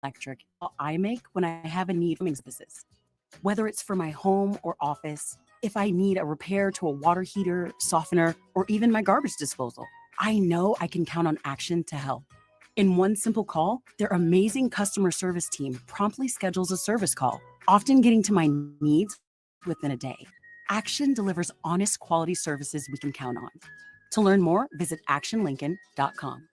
electric I make when I have a need for plumbing services. Whether it's for my home or office, if I need a repair to a water heater, softener, or even my garbage disposal, I know I can count on Action to help. In one simple call, their amazing customer service team promptly schedules a service call, often getting to my needs within a day. Action delivers honest quality services we can count on. To learn more, visit actionlincoln.com.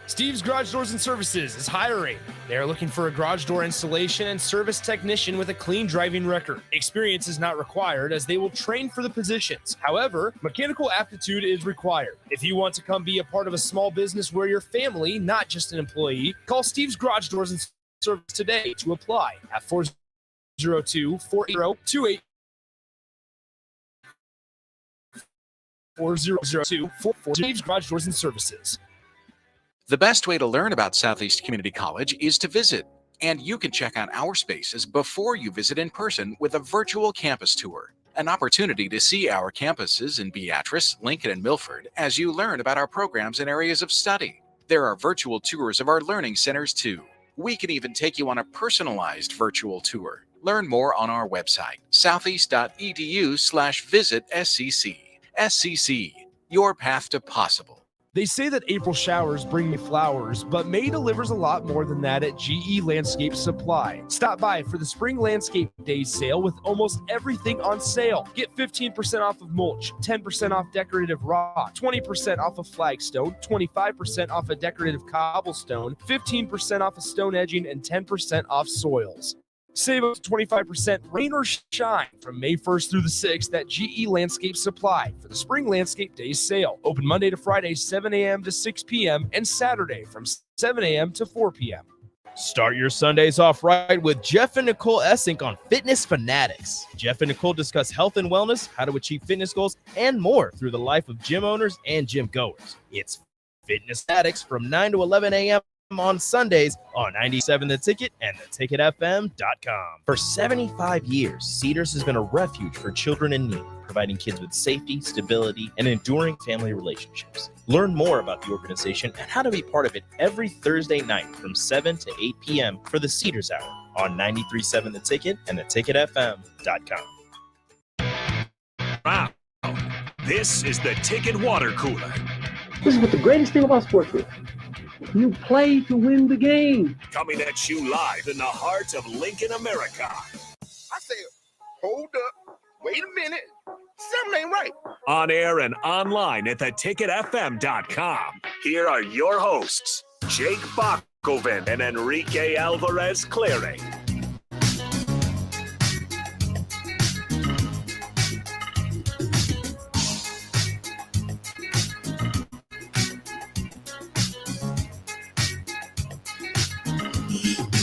Steve's Garage Doors and Services is hiring. They are looking for a garage door installation and service technician with a clean driving record. Experience is not required as they will train for the positions. However, mechanical aptitude is required. If you want to come be a part of a small business where you're family, not just an employee, call Steve's Garage Doors and Services today to apply at 402-480-28. 402-440 Steve's Garage Doors and Services. The best way to learn about Southeast Community College is to visit, and you can check out our spaces before you visit in person with a virtual campus tour, an opportunity to see our campuses in Beatrice, Lincoln, and Milford as you learn about our programs and areas of study. There are virtual tours of our learning centers too. We can even take you on a personalized virtual tour. Learn more on our website, southeast.edu/visit SCC. SCC, your path to possible. They say that April showers bring me flowers, but May delivers a lot more than that at GE Landscape Supply. Stop by for the Spring Landscape Days sale with almost everything on sale. Get 15% off of mulch, 10% off decorative rock, 20% off of flagstone, 25% off of decorative cobblestone, 15% off of stone edging, and 10% off soils. Save up to 25% rain or shine from May 1st through the 6th at GE Landscape Supply for the Spring Landscape Days sale. Open Monday to Friday, 7 a.m. to 6 p.m. and Saturday from 7 a.m. to 4 p.m. Start your Sundays off right with Jeff and Nicole Essink on Fitness Fanatics. Jeff and Nicole discuss health and wellness, how to achieve fitness goals, and more through the life of gym owners and gym goers. It's Fitness Fanatics from 9 to 11 a.m. on Sundays on 97 The Ticket and theticketfm.com. For 75 years, Cedars has been a refuge for children in need, providing kids with safety, stability, and enduring family relationships. Learn more about the organization and how to be part of it every Thursday night from 7 to 8 p.m. for the Cedars Hour on 93.7 The Ticket and theticketfm.com. Wow. This is the Ticket Water Cooler. This is what the greatest thing about sports is. You play to win the game. Coming at you live in the heart of Lincoln, America. I said, hold up, wait a minute, something ain't right. On air and online at theticketfm.com. Here are your hosts, Jake Bachkoven and Enrique Alvarez Clearing.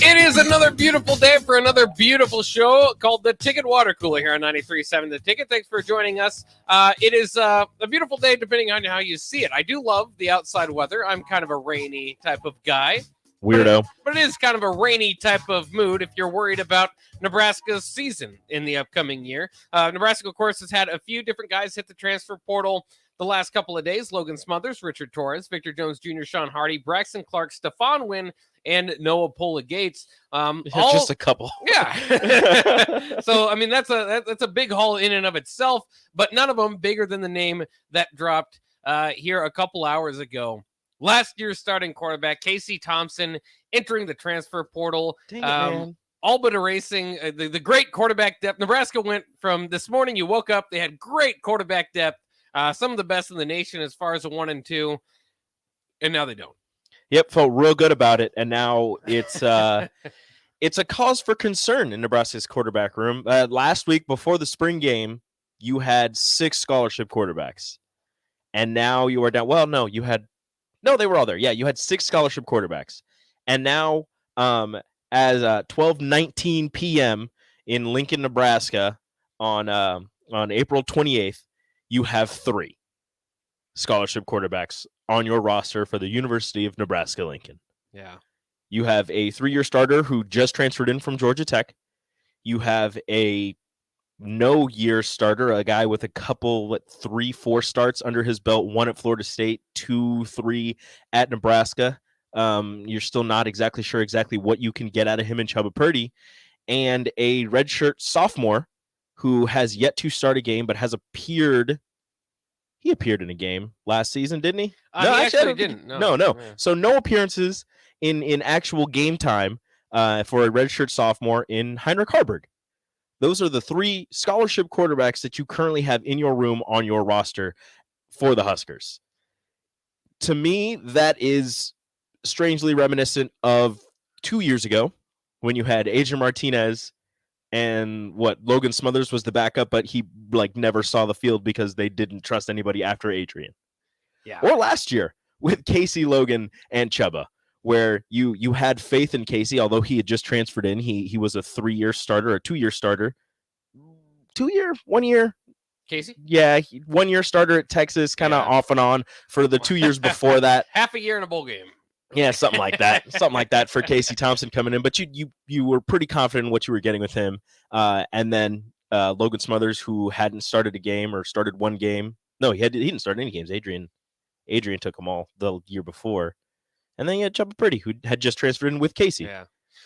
It is another beautiful day for another beautiful show called The Ticket Water Cooler here on 93.7 The Ticket. Thanks for joining us. It is a beautiful day depending on how you see it. I do love the outside weather. I'm kind of a rainy type of guy. Weirdo. But it is kind of a rainy type of mood if you're worried about Nebraska's season in the upcoming year. Nebraska, of course, has had a few different guys hit the transfer portal the last couple of days. Logan Smothers, Richard Torres, Victor Jones Jr., Sean Hardy, Braxton Clark, Stephon Wynn, and Noah Pola Gates. Just a couple. Yeah. So, I mean, that's a big haul in and of itself, but none of them bigger than the name that dropped here a couple hours ago. Last year's starting quarterback, Casey Thompson, entering the transfer portal. Dang it, man. All but erasing the great quarterback depth. Nebraska went from this morning, you woke up, they had great quarterback depth, some of the best in the nation as far as a 1 and 2, and now they don't. Yep, felt real good about it, and now it's it's a cause for concern in Nebraska's quarterback room. Last week, before the spring game, you had 6 scholarship quarterbacks, and now you are down. Well, no, they were all there. Yeah, you had 6 scholarship quarterbacks, and now as 12:19 p.m. in Lincoln, Nebraska, on April 28th, you have 3 scholarship quarterbacks on your roster for the University of Nebraska-Lincoln. Yeah. You have a 3-year starter who just transferred in from Georgia Tech. You have a no-year starter, a guy with a couple, 3-4 starts under his belt, 1 at Florida State, 2-3 at Nebraska. You're still not exactly sure what you can get out of him and Chubba Purdy, and a redshirt sophomore who has yet to start a game but has appeared. He appeared in a game last season, didn't he? No, he actually didn't. No. No. Yeah. So no appearances in actual game time for a redshirt sophomore in Heinrich Harburg. Those are the 3 scholarship quarterbacks that you currently have in your room on your roster for the Huskers. To me, that is strangely reminiscent of 2 years ago when you had Adrian Martinez and Logan Smothers was the backup, but he never saw the field because they didn't trust anybody after Adrian. Yeah. Or last year with Casey, Logan, and Chubba, where you had faith in Casey, although he had just transferred in. He was a 3-year starter, a 2-year starter. 2-year, 1 year. Casey? Yeah, 1 year starter at Texas, kind of off and on for the 2 years before that. Half a year in a bowl game. Yeah, something like that. Something like that for Casey Thompson coming in. But you were pretty confident in what you were getting with him. And then Logan Smothers, who hadn't started a game or started one game. No, he didn't start any games. Adrian took them all the year before. And then you had Chubba Purdy, who had just transferred in with Casey. Yeah.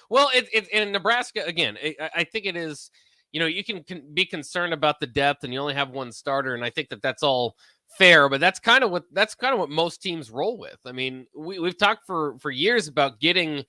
Well, it in Nebraska, again, I think it is, you can be concerned about the depth and you only have one starter. And I think that's all fair, but that's kind of what most teams roll with. I mean, we've talked for years about getting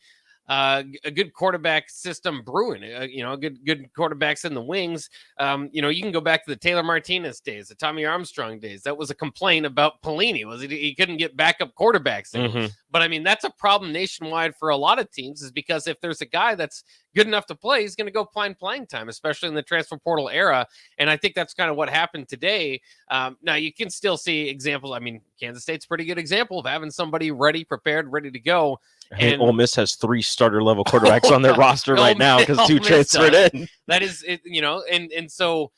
a good quarterback system brewing, good quarterbacks in the wings. You can go back to the Taylor Martinez days, the Tommy Armstrong days. That was a complaint about Pelini, was he couldn't get backup quarterbacks in. Mm-hmm. But I mean, that's a problem nationwide for a lot of teams, is because if there's a guy that's good enough to play, he's going to go find playing time, especially in the transfer portal era. And I think that's kind of what happened today. Now you can still see examples. I mean, Kansas State's a pretty good example of having somebody ready, prepared, ready to go. And Ole Miss has 3 starter level quarterbacks on their roster right now because 2 transferred in. That is it, and so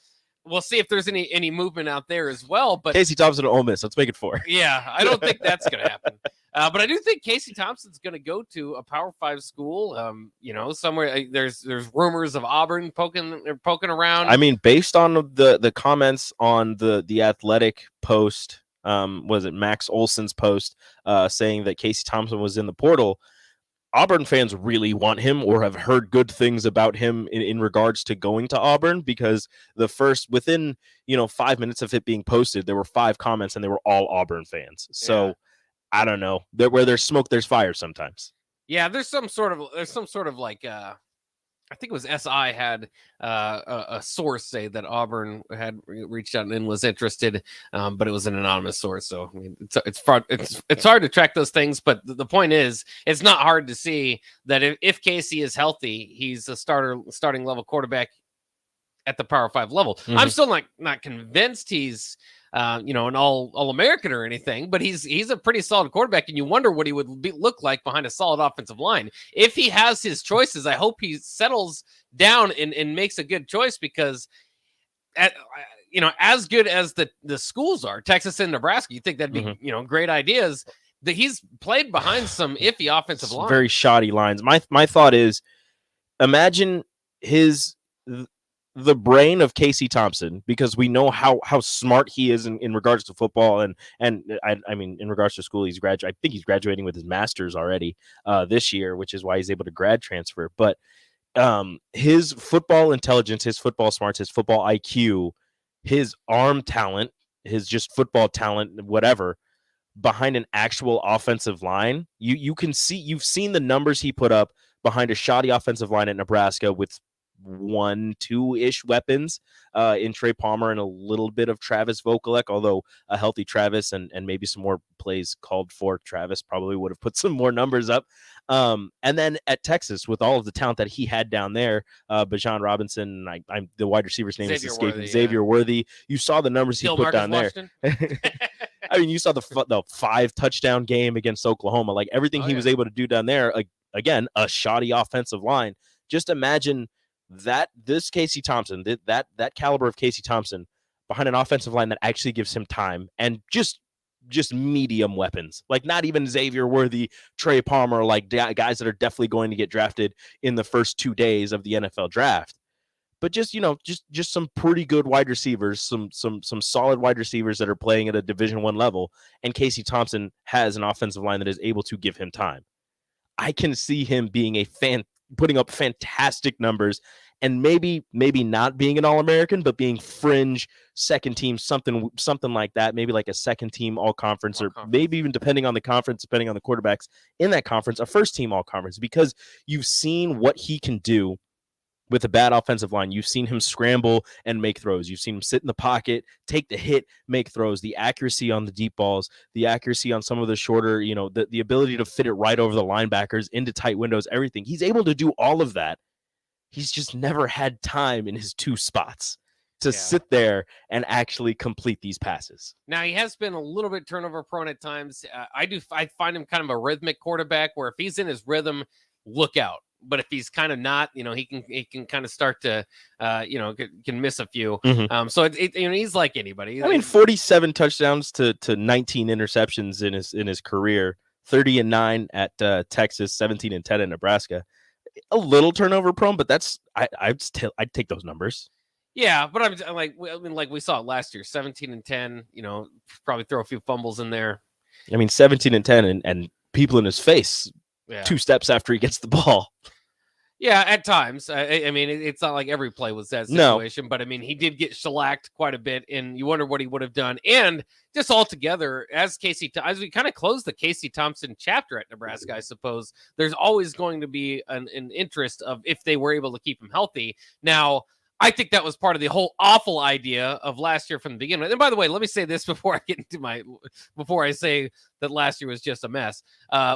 we'll see if there's any movement out there as well. But Casey Thompson at Ole Miss, let's make it 4. Yeah, I don't think that's going to happen. But I do think Casey Thompson's going to go to a Power 5 school. Somewhere there's rumors of Auburn poking around. I mean, based on the comments on the Athletic post, was it Max Olson's post saying that Casey Thompson was in the portal? Auburn fans really want him or have heard good things about him in regards to going to Auburn, because within 5 minutes of it being posted, there were 5 comments and they were all Auburn fans. So yeah. I don't know. Where there's smoke, there's fire sometimes. Yeah, there's some sort of like I think it was SI had a source say that Auburn had reached out and was interested, but it was an anonymous source. So I mean, it's hard to track those things. But the point is, it's not hard to see that if Casey is healthy, he's a starting level quarterback at the Power 5 level. Mm-hmm. I'm still not convinced he's an all-American or anything, but he's a pretty solid quarterback, and you wonder what he would look like behind a solid offensive line. If he has his choices, I hope he settles down and makes a good choice, because as good as the schools are, Texas and Nebraska, you think that'd be great ideas. That he's played behind some iffy offensive lines, very shoddy lines. My thought is, imagine the brain of Casey Thompson, because we know how smart he is in regards to football, and I mean in regards to school, I think he's graduating with his master's already this year, which is why he's able to grad transfer. But his football intelligence, his football smarts, his football IQ, his arm talent, his just football talent, whatever, behind an actual offensive line, you've seen the numbers he put up behind a shoddy offensive line at Nebraska with 1-2-ish weapons in Trey Palmer and a little bit of Travis Vokalek, although a healthy Travis and maybe some more plays called for Travis probably would have put some more numbers up. And then at Texas, with all of the talent that he had down there, Bijan Robinson, I'm the wide receiver's name is escaping, Xavier Worthy. You saw the numbers he put down there. I mean, you saw the 5 touchdown game against Oklahoma, like everything he was able to do down there. Again, a shoddy offensive line. Just imagine that this Casey Thompson, that caliber of Casey Thompson behind an offensive line that actually gives him time and just medium weapons, like not even Xavier Worthy, Trey Palmer, like guys that are definitely going to get drafted in the first 2 days of the NFL draft, but just some pretty good wide receivers, some solid wide receivers that are playing at a Division I level, and Casey Thompson has an offensive line that is able to give him time. I can see him being putting up fantastic numbers, and maybe not being an All-American, but being fringe second team, something like that. Maybe like a second team all-conference, or maybe even depending on the conference, depending on the quarterbacks in that conference, a first team all-conference, because you've seen what he can do with a bad offensive line. You've seen him scramble and make throws. You've seen him sit in the pocket, take the hit, make throws, the accuracy on the deep balls, the accuracy on some of the shorter, the ability to fit it right over the linebackers into tight windows, everything. He's able to do all of that. He's just never had time in his two spots to sit there and actually complete these passes. Now, he has been a little bit turnover prone at times. I find him kind of a rhythmic quarterback where if he's in his rhythm, look out. But if he's kind of not, he can kind of start to, can miss a few. Mm-hmm. So he's like anybody. I mean, 47 touchdowns to 19 interceptions in his career, 30-9 at Texas, 17-10 at Nebraska. A little turnover prone, but I'd take those numbers. Yeah, but I'm like we saw it last year, 17-10. Probably throw a few fumbles in there. I mean, 17-10 and people in his face. Yeah. 2 steps after he gets the ball. Yeah, at times. I mean, it's not like every play was that situation, but I mean, he did get shellacked quite a bit, and you wonder what he would have done. And just altogether, as we kind of close the Casey Thompson chapter at Nebraska, I suppose there's always going to be an interest of if they were able to keep him healthy. Now, I think that was part of the whole awful idea of last year from the beginning. And by the way, let me say this before I say that last year was just a mess,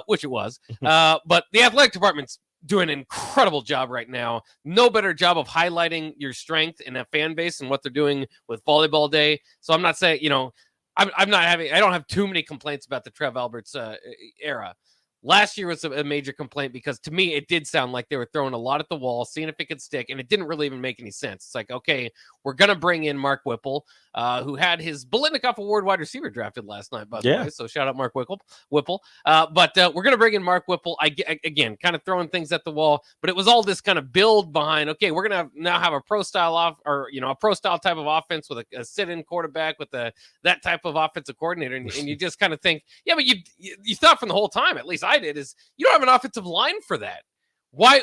which it was. But the athletic department's doing an incredible job right now. No better job of highlighting your strength in a fan base and what they're doing with volleyball day. So I'm not saying, I don't have too many complaints about the Trev Alberts era. Last year was a major complaint because to me, it did sound like they were throwing a lot at the wall, seeing if it could stick, and it didn't really even make any sense. It's like, okay, we're going to bring in Mark Whipple, who had his Biletnikoff Award wide receiver drafted last night, by the way. So shout out Mark Whipple. But we're going to bring in Mark Whipple, again, kind of throwing things at the wall, but it was all this kind of build behind, okay, we're going to now have a pro-style a pro-style type of offense with a sit-in quarterback with that type of offensive coordinator, and you just kind of think, yeah, but you thought from the whole time, at least I did, is you don't have an offensive line for that. Why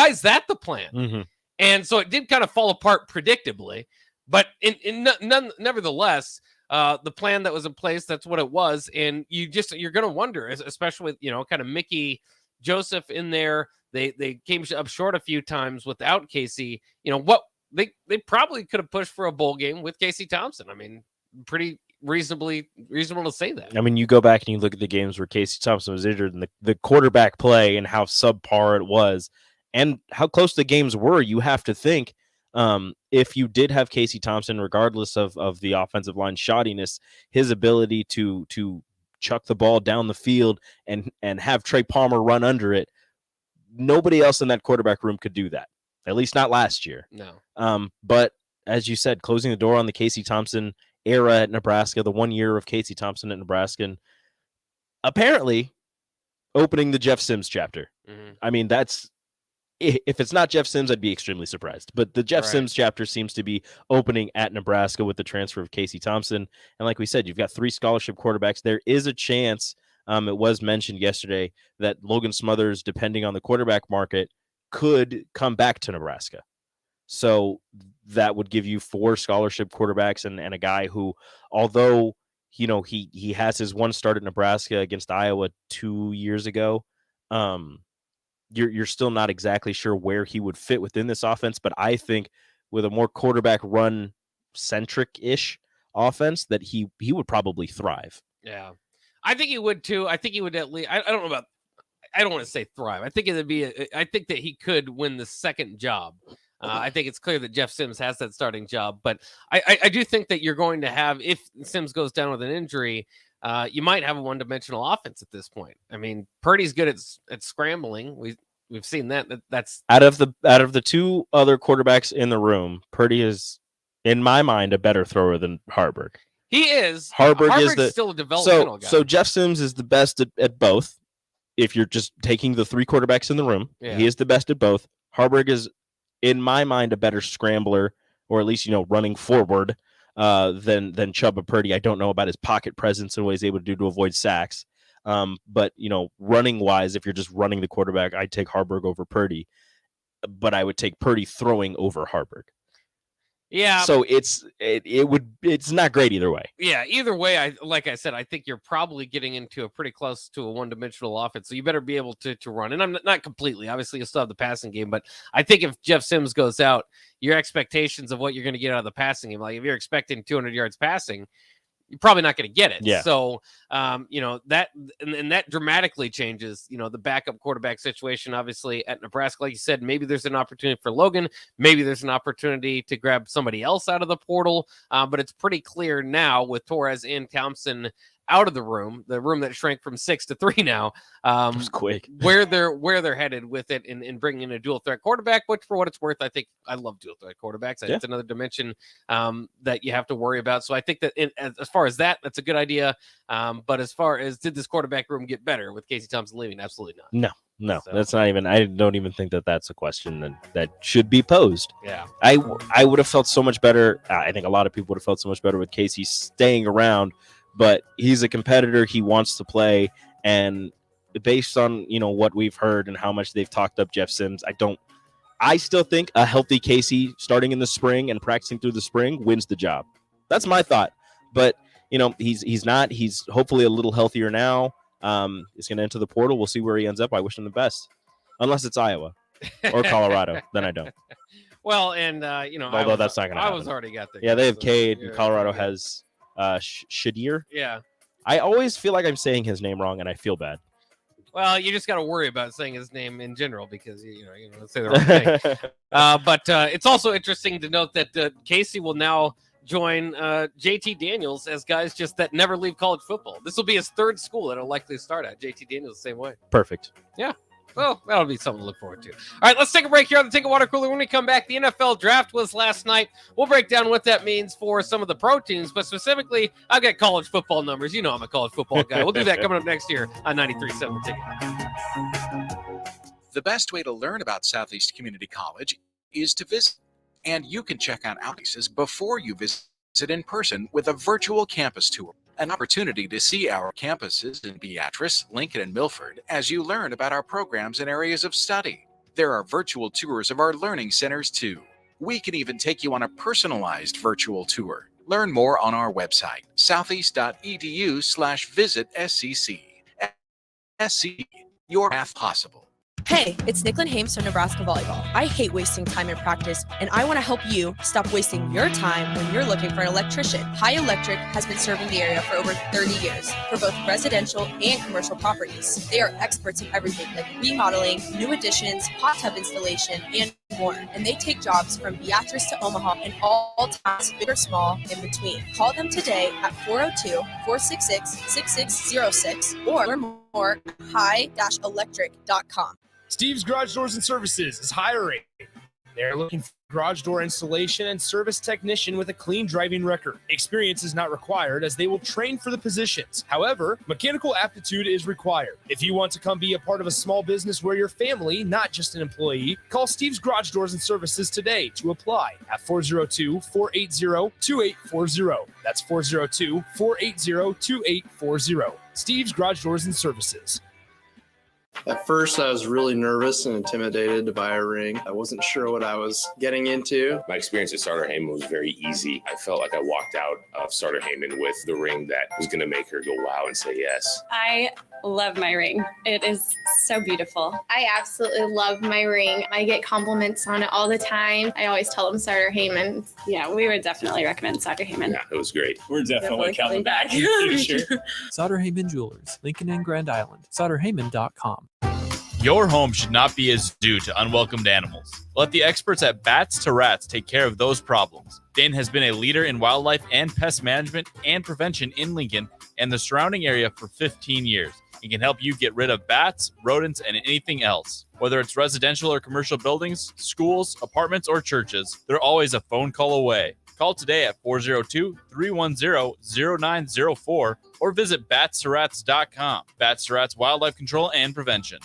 is that the plan? Mm-hmm. And so it did kind of fall apart predictably, but nevertheless, the plan that was in place, that's what it was. And you're going to wonder, especially with, kind of Mickey Joseph in there, they came up short a few times without Casey, what they probably could have pushed for a bowl game with Casey Thompson. I mean, pretty reasonable to say that. I mean, you go back and you look at the games where Casey Thompson was injured and the quarterback play and how subpar it was and how close the games were. You have to think if you did have Casey Thompson, regardless of the offensive line shoddiness, his ability to chuck the ball down the field and have Trey Palmer run under it, nobody else in that quarterback room could do that, at least not last year. No. But as you said, closing the door on the Casey Thompson era at Nebraska, the 1 year of Casey Thompson at Nebraska, and apparently opening the Jeff Sims chapter. Mm-hmm. I mean, if it's not Jeff Sims, I'd be extremely surprised. But the Jeff Sims chapter seems to be opening at Nebraska with the transfer of Casey Thompson. And like we said, you've got 3 scholarship quarterbacks. There is a chance, it was mentioned yesterday, that Logan Smothers, depending on the quarterback market, could come back to Nebraska. So that would give you 4 scholarship quarterbacks and a guy who, although, he has his one start at Nebraska against Iowa 2 years ago, you're still not exactly sure where he would fit within this offense. But I think with a more quarterback run centric-ish offense that he would probably thrive. Yeah, I think he would too. I think he would at least, I don't want to say thrive. I think I think that he could win the second job. I think it's clear that Jeff Sims has that starting job, but I do think that you're going to have, if Sims goes down with an injury, you might have a one-dimensional offense at this point. I mean, Purdy's good at scrambling. We've seen that. That's out of the 2 other quarterbacks in the room, Purdy is, in my mind, a better thrower than Harburg. He is. Harburg's still a developmental guy. So Jeff Sims is the best at both. If you're just taking the 3 quarterbacks in the room, he is the best at both. Harburg is, in my mind, a better scrambler, or at least, running forward than Chubba Purdy. I don't know about his pocket presence and what he's able to do to avoid sacks. But, running wise, if you're just running the quarterback, I'd take Harburg over Purdy, but I would take Purdy throwing over Harburg. Yeah. So it's not great either way. Yeah, either way, like I said, I think you're probably getting into a pretty close to a one-dimensional offense. So you better be able to run. And I'm not completely. Obviously, you'll still have the passing game. But I think if Jeff Sims goes out, your expectations of what you're going to get out of the passing game, like if you're expecting 200 yards passing, you're probably not going to get it. Yeah. So, that dramatically changes, the backup quarterback situation, obviously, at Nebraska. Like you said, maybe there's an opportunity for Logan. Maybe there's an opportunity to grab somebody else out of the portal. But it's pretty clear now with Torres and Thompson out of the room that shrank from 6 to 3 now. It was quick. where they're headed with it in bringing in a dual threat quarterback, which for what it's worth, I think I love dual threat quarterbacks. Yeah. It's another dimension that you have to worry about. So I think that as far as that's a good idea. But as far as did this quarterback room get better with Casey Thompson leaving? Absolutely not. No, So- that's not even. I don't even think that's a question that should be posed. Yeah. I would have felt so much better. I think a lot of people would have felt so much better with Casey staying around, but he's a competitor. He wants to play, and based on what we've heard and how much they've talked up Jeff Sims, I still think a healthy Casey starting in the spring and practicing through the spring wins the job. That's my thought. But he's not. He's hopefully a little healthier now. He's going to enter the portal. We'll see where he ends up. I wish him the best, unless it's Iowa or Colorado. Then I don't. Well, and Although that's not going to happen. I was already got there. Yeah, they have So, Cade, yeah, and Colorado yeah. has Shadir. Yeah. I always feel like I'm saying his name wrong, and I feel bad. Well, you just got to worry about saying his name in general because you say the wrong thing. But it's also interesting to note that Casey will now join JT Daniels as guys just that never leave college football. This will be his third school that he'll likely start at. JT Daniels the same way. Perfect. Well, that'll be something to look forward to. All right, let's take a break here on the Take a Water Cooler. When we come back, the NFL draft was last night. We'll break down what that means for some of the pro teams, but specifically, I've got college football numbers. You know I'm a college football guy. We'll do that coming up next year on 93.7 The Ticket. The best way to learn about Southeast Community College is to visit, and you can check out our places before you visit in person with a virtual campus tour. An opportunity to see our campuses in Beatrice, Lincoln, and Milford as you learn about our programs and areas of study. There are virtual tours of our learning centers too. We can even take you on a personalized virtual tour. Learn more on our website, southeast.edu/visit SCC. SC, your path possible. Hey, it's Nicklin Hames from Nebraska Volleyball. I hate wasting time in practice, and I want to help you stop wasting your time when you're looking for an electrician. High Electric has been serving the area for over 30 years for both residential and commercial properties. They are experts in everything like remodeling, new additions, hot tub installation, and more. And they take jobs from Beatrice to Omaha and all towns, big or small, in between. Call them today at 402-466-6606 or learn more at high-electric.com. Steve's Garage Doors and Services is hiring. They're looking for a garage door installation and service technician with a clean driving record. Experience is not required as they will train for the positions. However, mechanical aptitude is required. If you want to come be a part of a small business where you're family, not just an employee, call Steve's Garage Doors and Services today to apply at 402-480-2840. That's 402-480-2840. Steve's Garage Doors and Services. At first, I was really nervous and intimidated to buy a ring. I wasn't sure what I was getting into. My experience at Starter Heyman was very easy. I felt like I walked out of Starter Heyman with the ring that was going to make her go wow and say yes. I love my ring. It is so beautiful. I absolutely love my ring. I get compliments on it all the time. I always tell them Starter Heyman. Yeah, we would definitely recommend Starter Heyman. Yeah, it was great. We're definitely coming back in the future. Sauter Heyman Jewelers, Lincoln and Grand Island. SauterHeyman.com. Your home should not be a zoo to unwelcomed animals. Let the experts at Bats to Rats take care of those problems. Dane has been a leader in wildlife and pest management and prevention in Lincoln and the surrounding area for 15 years. He can help you get rid of bats, rodents, and anything else. Whether it's residential or commercial buildings, schools, apartments, or churches, they're always a phone call away. Call today at 402-310-0904 or visit batsterats.com. Bats to Rats Wildlife Control and Prevention.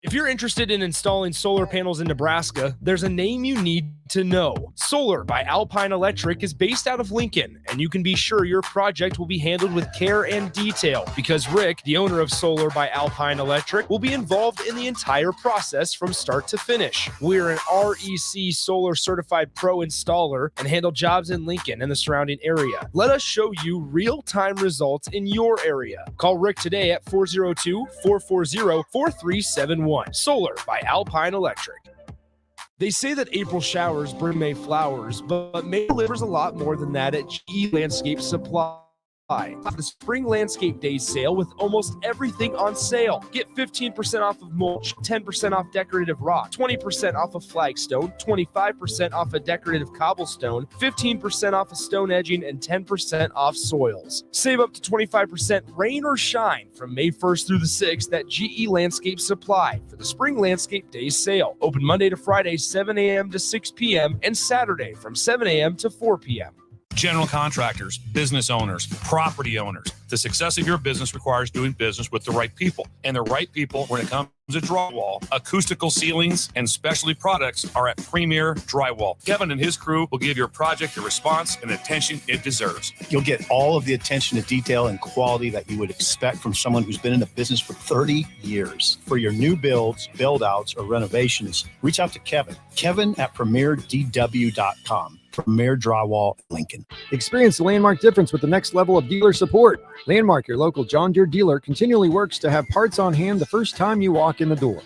If you're interested in installing solar panels in Nebraska, there's a name you need to know. Solar by Alpine Electric is based out of Lincoln, and you can be sure your project will be handled with care and detail because Rick, the owner of Solar by Alpine Electric, will be involved in the entire process from start to finish. We're an REC Solar Certified Pro installer and handle jobs in Lincoln and the surrounding area. Let us show you real-time results in your area. Call Rick today at 402-440-4371. Solar by Alpine Electric. They say that April showers bring May flowers, but May delivers a lot more than that at GE Landscape Supply. The Spring Landscape Days sale with almost everything on sale. Get 15% off of mulch, 10% off decorative rock, 20% off of flagstone, 25% off of decorative cobblestone, 15% off of stone edging, and 10% off soils. Save up to 25% rain or shine from May 1st through the 6th at GE Landscape Supply for the Spring Landscape Days sale. Open Monday to Friday, 7 a.m. to 6 p.m. and Saturday from 7 a.m. to 4 p.m. General contractors, business owners, property owners. The success of your business requires doing business with the right people. And the right people, when it comes to drywall, acoustical ceilings, and specialty products, are at Premier Drywall. Kevin and his crew will give your project the response and attention it deserves. You'll get all of the attention to detail and quality that you would expect from someone who's been in the business for 30 years. For your new builds, build-outs, or renovations, reach out to Kevin. Kevin at PremierDW.com. Premier Drywall, Lincoln. Experience the Landmark difference with the next level of dealer support. Landmark, your local John Deere dealer, continually works to have parts on hand the first time you walk in the door.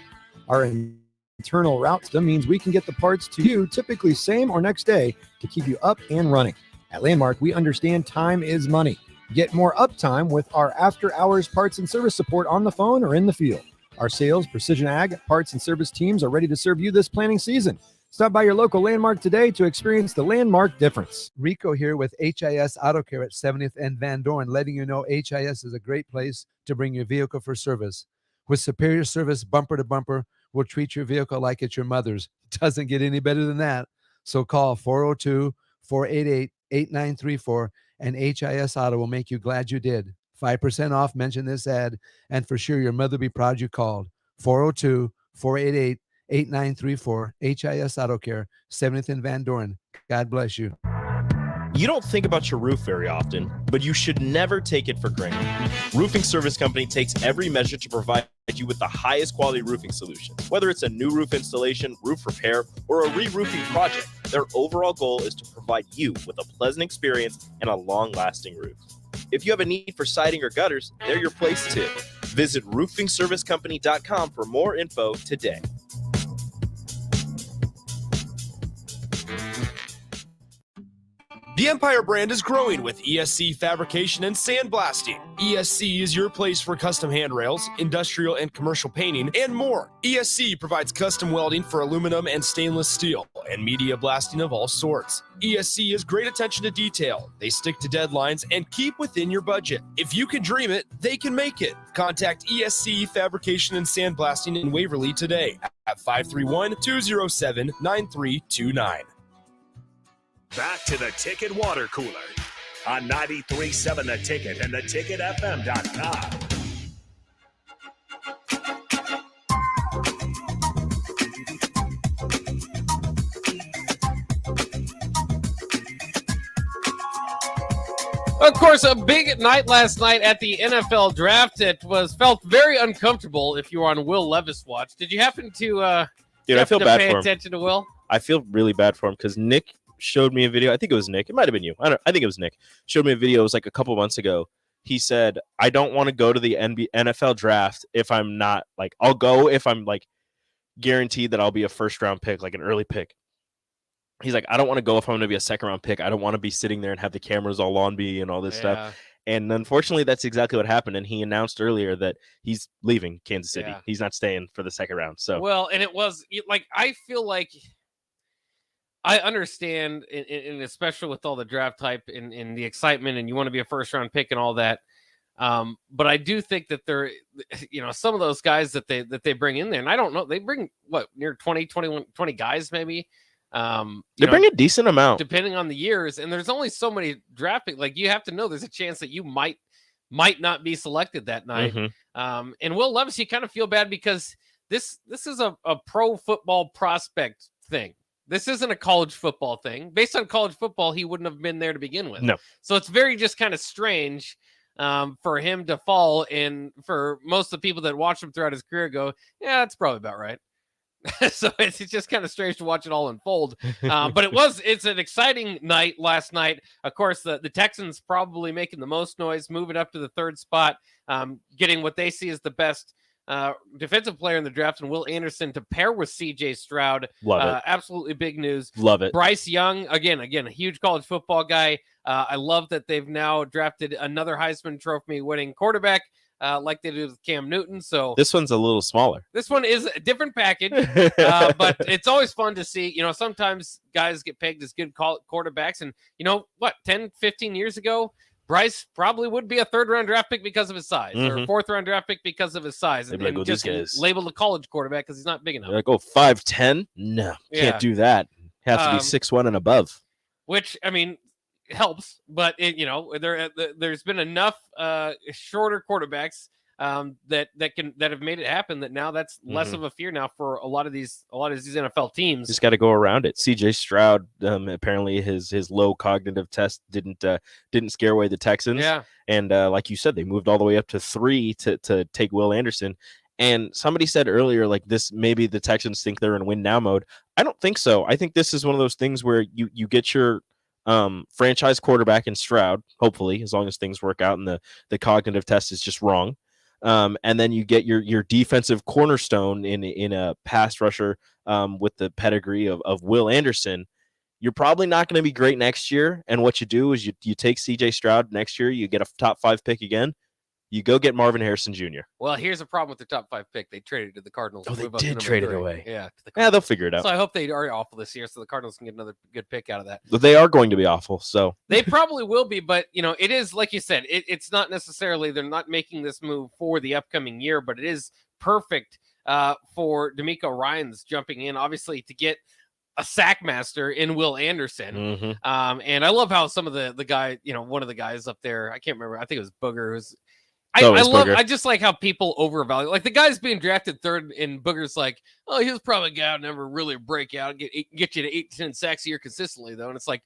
Our internal route system means we can get the parts to you typically same or next day to keep you up and running. At Landmark, we understand time is money. Get more uptime with our after-hours parts and service support on the phone or in the field. Our sales, precision ag, parts, and service teams are ready to serve you this planting season. Stop by your local Landmark today to experience the Landmark difference. Rico here with HIS Auto Care at 70th and Van Dorn, letting you know HIS is a great place to bring your vehicle for service. With superior service bumper to bumper, we'll treat your vehicle like it's your mother's. Doesn't get any better than that. So call 402-488-8934 and HIS Auto will make you glad you did. 5% off, mention this ad, and for sure your mother will be proud you called. 402-488-8934, HIS Auto Care, 70th and Van Dorn. God bless you. You don't think about your roof very often, but you should never take it for granted. Roofing Service Company takes every measure to provide you with the highest quality roofing solution. Whether it's a new roof installation, roof repair, or a re-roofing project, their overall goal is to provide you with a pleasant experience and a long-lasting roof. If you have a need for siding or gutters, they're your place too. Visit roofingservicecompany.com for more info today. The Empire brand is growing with ESC fabrication and sandblasting. ESC is your place for custom handrails, industrial and commercial painting, and more. ESC provides custom welding for aluminum and stainless steel, and media blasting of all sorts. ESC has great attention to detail. They stick to deadlines and keep within your budget. If you can dream it, they can make it. Contact ESC Fabrication and Sandblasting in Waverly today at 531-207-9329. Back to the Ticket Water Cooler on 93.7 The Ticket and theticketfm.com. Of course, a big night last night at the NFL draft. It felt very uncomfortable if you were on Will Levis' watch. Did you happen to Dude, I feel bad pay for him. attention to Will? I feel really bad for him because Nick showed me a video. I think it was Nick. It might have been you. I think it was Nick. Showed me a video. It was like a couple months ago. He said, I don't want to go to the NFL draft if I'm not like, I'll go if I'm like guaranteed that I'll be a first round pick, like an early pick. He's like, I don't want to go if I'm going to be a second round pick. I don't want to be sitting there and have the cameras all on me and all this stuff. And unfortunately, that's exactly what happened. And he announced earlier that he's leaving Kansas City. Yeah. He's not staying for the second round. So, well, and it was like, I feel like I understand, and especially with all the draft hype and the excitement, and you want to be a first round pick and all that. But I do think that they're, some of those guys that they bring in there, and I don't know, they bring what, near 20 guys maybe. They bring a decent amount depending on the years, and there's only so many draft picks. Like, you have to know there's a chance that you might not be selected that night. Mm-hmm. And Will Levis, you kind of feel bad because this is a pro football prospect thing. This isn't a college football thing. Based on college football, he wouldn't have been there to begin with. No. So it's very just kind of strange for him to fall, and for most of the people that watch him throughout his career go, yeah, that's probably about right. So it's just kind of strange to watch it all unfold. But it's an exciting night last night. Of course, the Texans probably making the most noise, moving up to the third spot, getting what they see as the best defensive player in the draft, and Will Anderson to pair with CJ Stroud. Love it. Absolutely big news. Love it. Bryce Young, again, a huge college football guy. I love that they've now drafted another Heisman Trophy winning quarterback like they did with Cam Newton. So This one's a little smaller. this one is a different package, but it's always fun to see. Sometimes guys get pegged as good quarterbacks, and 10, 15 years ago, Bryce probably would be a third-round draft pick because of his size, or fourth-round draft pick because of his size, They'd and, be like, and "Oh, just these guys." labeled a college quarterback because he's not big enough. They're like, 5'10"? No, Yeah. can't do that. Have to be 6'1" and above. Which, helps, but there's been enough shorter quarterbacks that have made it happen that now that's less of a fear now for a lot of these NFL teams. Just got to go around it. CJ Stroud, apparently his low cognitive test didn't scare away the Texans. Yeah. And like you said, they moved all the way up to 3 to take Will Anderson. And somebody said earlier, like, this, maybe the Texans think they're in win now mode. I don't think so. I think this is one of those things where you get your franchise quarterback in Stroud, hopefully, as long as things work out and the cognitive test is just wrong. And then you get your defensive cornerstone in a pass rusher with the pedigree of Will Anderson. You're probably not going to be great next year. And what you do is you take CJ Stroud next year, you get a top 5 pick again. You go get Marvin Harrison Jr. Well, here's a problem with their top 5 pick. They traded to the Cardinals. Oh, to they move up to did number trade it 3. away. Yeah. They'll figure it out. So I hope they are awful this year so the Cardinals can get another good pick out of that. But they are going to be awful. So They probably will be, but it is, like you said, it's not necessarily, they're not making this move for the upcoming year, but it is perfect for DeMeco Ryans jumping in, obviously, to get a sack master in Will Anderson. And I love how some of the guy, one of the guys up there, I can't remember, I think it was Booger, who's I just like how people overvalue, like, the guy's being drafted third, and Booger's like, oh, he was probably a guy who never really break out, get you to 8-10 sacks a year consistently, though. And it's like,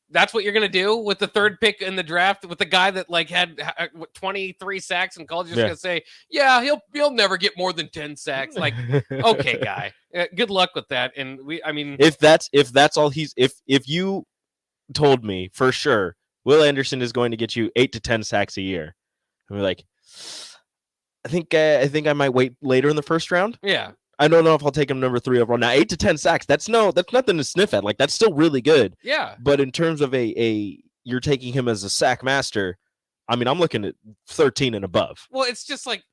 that's what you're gonna do with the third pick in the draft, with the guy that like had 23 sacks in college. You're just gonna say, yeah, he'll never get more than 10 sacks. Like, okay, guy, good luck with that. And if that's all if you told me for sure Will Anderson is going to get you 8 to 10 sacks a year, and we're like, I think I might wait later in the first round. Yeah. I don't know if I'll take him number 3 overall. Now, 8 to 10 sacks, that's nothing to sniff at. Like, that's still really good. Yeah. But in terms of you're taking him as a sack master, I'm looking at 13 and above. Well, it's just like,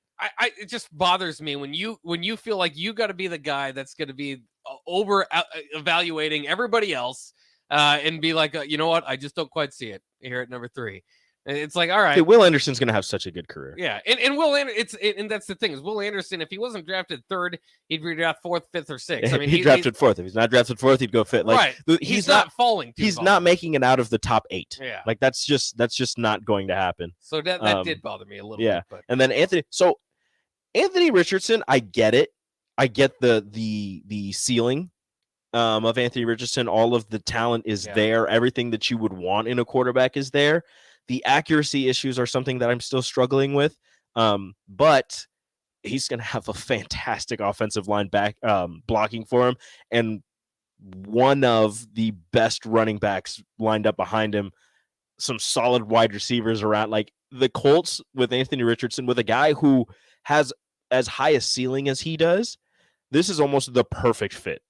it just bothers me when you feel like you got to be the guy that's going to be over evaluating everybody else and be like, you know what? I just don't quite see it here at number 3. And it's like, all right. Okay, Will Anderson's going to have such a good career. Yeah, and Will Anderson, and that's the thing, is Will Anderson, if he wasn't drafted 3rd, he'd be drafted 4th, 5th, or 6th. He drafted 4th. If he's not drafted 4th, he'd go 5th. Like, right. He's not falling too He's far. not making it out of the top 8. Yeah. Like, that's just not going to happen. So that did bother me a little bit. But. And then Anthony Richardson, I get it. I get the ceiling of Anthony Richardson. All of the talent is there. Everything that you would want in a quarterback is there. The accuracy issues are something that I'm still struggling with, but he's going to have a fantastic offensive line back blocking for him, and one of the best running backs lined up behind him, some solid wide receivers around. Like, the Colts with Anthony Richardson, with a guy who has as high a ceiling as he does, this is almost the perfect fit,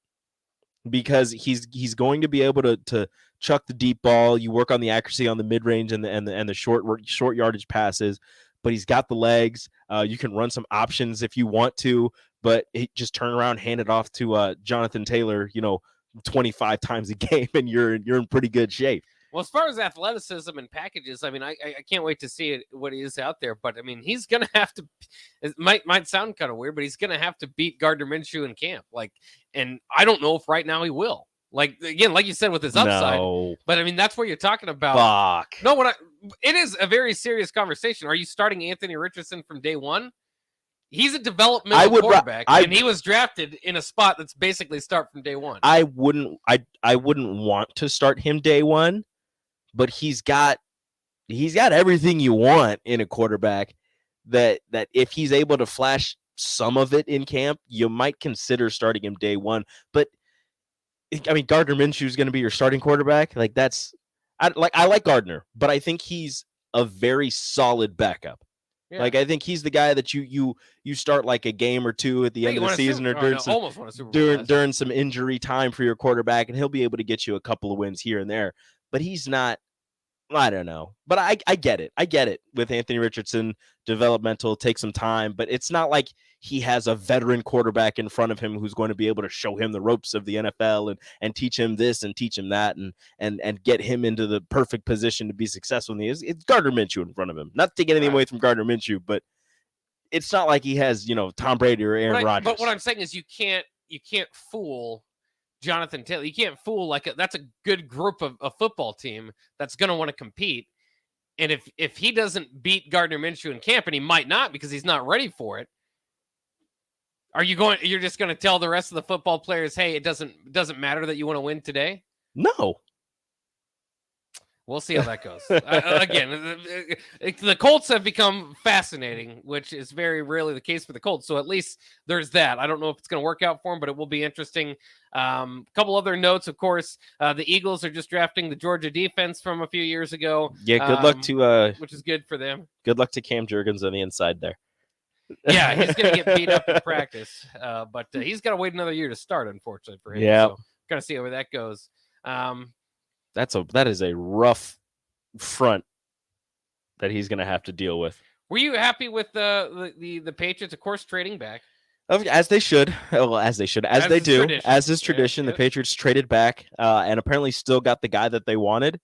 because he's going to be able to chuck the deep ball. You work on the accuracy on the mid-range and the short yardage passes, but he's got the legs. You can run some options if you want to, but just turn around, hand it off to Jonathan Taylor, 25 times a game, and you're in pretty good shape. Well, as far as athleticism and packages, I can't wait to see what he is out there. But he's gonna have to. It might sound kind of weird, but he's gonna have to beat Gardner Minshew in camp. And I don't know if right now he will. Like you said, with his upside. No. But that's what you're talking about. Fuck. No, it is a very serious conversation. Are you starting Anthony Richardson from day one? He's a developmental quarterback, and he was drafted in a spot that's basically start from day one. I wouldn't want to start him day one, but he's got everything you want in a quarterback that if he's able to flash some of it in camp, you might consider starting him day one. But I mean, Gardner Minshew is going to be your starting quarterback. Like I like Gardner, but I think he's a very solid backup. Yeah. Like I think he's the guy that you start like a game or two at the end of the season or during some injury time for your quarterback, and he'll be able to get you a couple of wins here and there. But he's not. I don't know, but I get it. I get it with Anthony Richardson. Developmental, take some time, but it's not like he has a veteran quarterback in front of him who's going to be able to show him the ropes of the NFL and teach him this and teach him that and get him into the perfect position to be successful. It's Gardner Minshew in front of him. Not taking anything away from Gardner Minshew, but it's not like he has Tom Brady or Aaron Rodgers. But what I'm saying is you can't fool Jonathan Taylor. You can't fool that's a good group of a football team that's going to want to compete. And if he doesn't beat Gardner Minshew in camp, and he might not because he's not ready for it, you're just going to tell the rest of the football players, hey, it doesn't matter that you want to win today? No. We'll see how that goes. Again, the Colts have become fascinating, which is very rarely the case for the Colts. So at least there's that. I don't know if it's going to work out for them, but it will be interesting. A couple other notes, of course. The Eagles are just drafting the Georgia defense from a few years ago. Yeah, good luck to which is good for them. Good luck to Cam Jurgens on the inside there. Yeah, he's going to get beat up in practice, but he's got to wait another year to start, unfortunately for him. Yeah, so got to see where that goes. That is a rough front that he's going to have to deal with. Were you happy with the Patriots, of course, trading back? As they should. Well, as they do. Tradition. As is tradition, the Patriots traded back and apparently still got the guy that they wanted,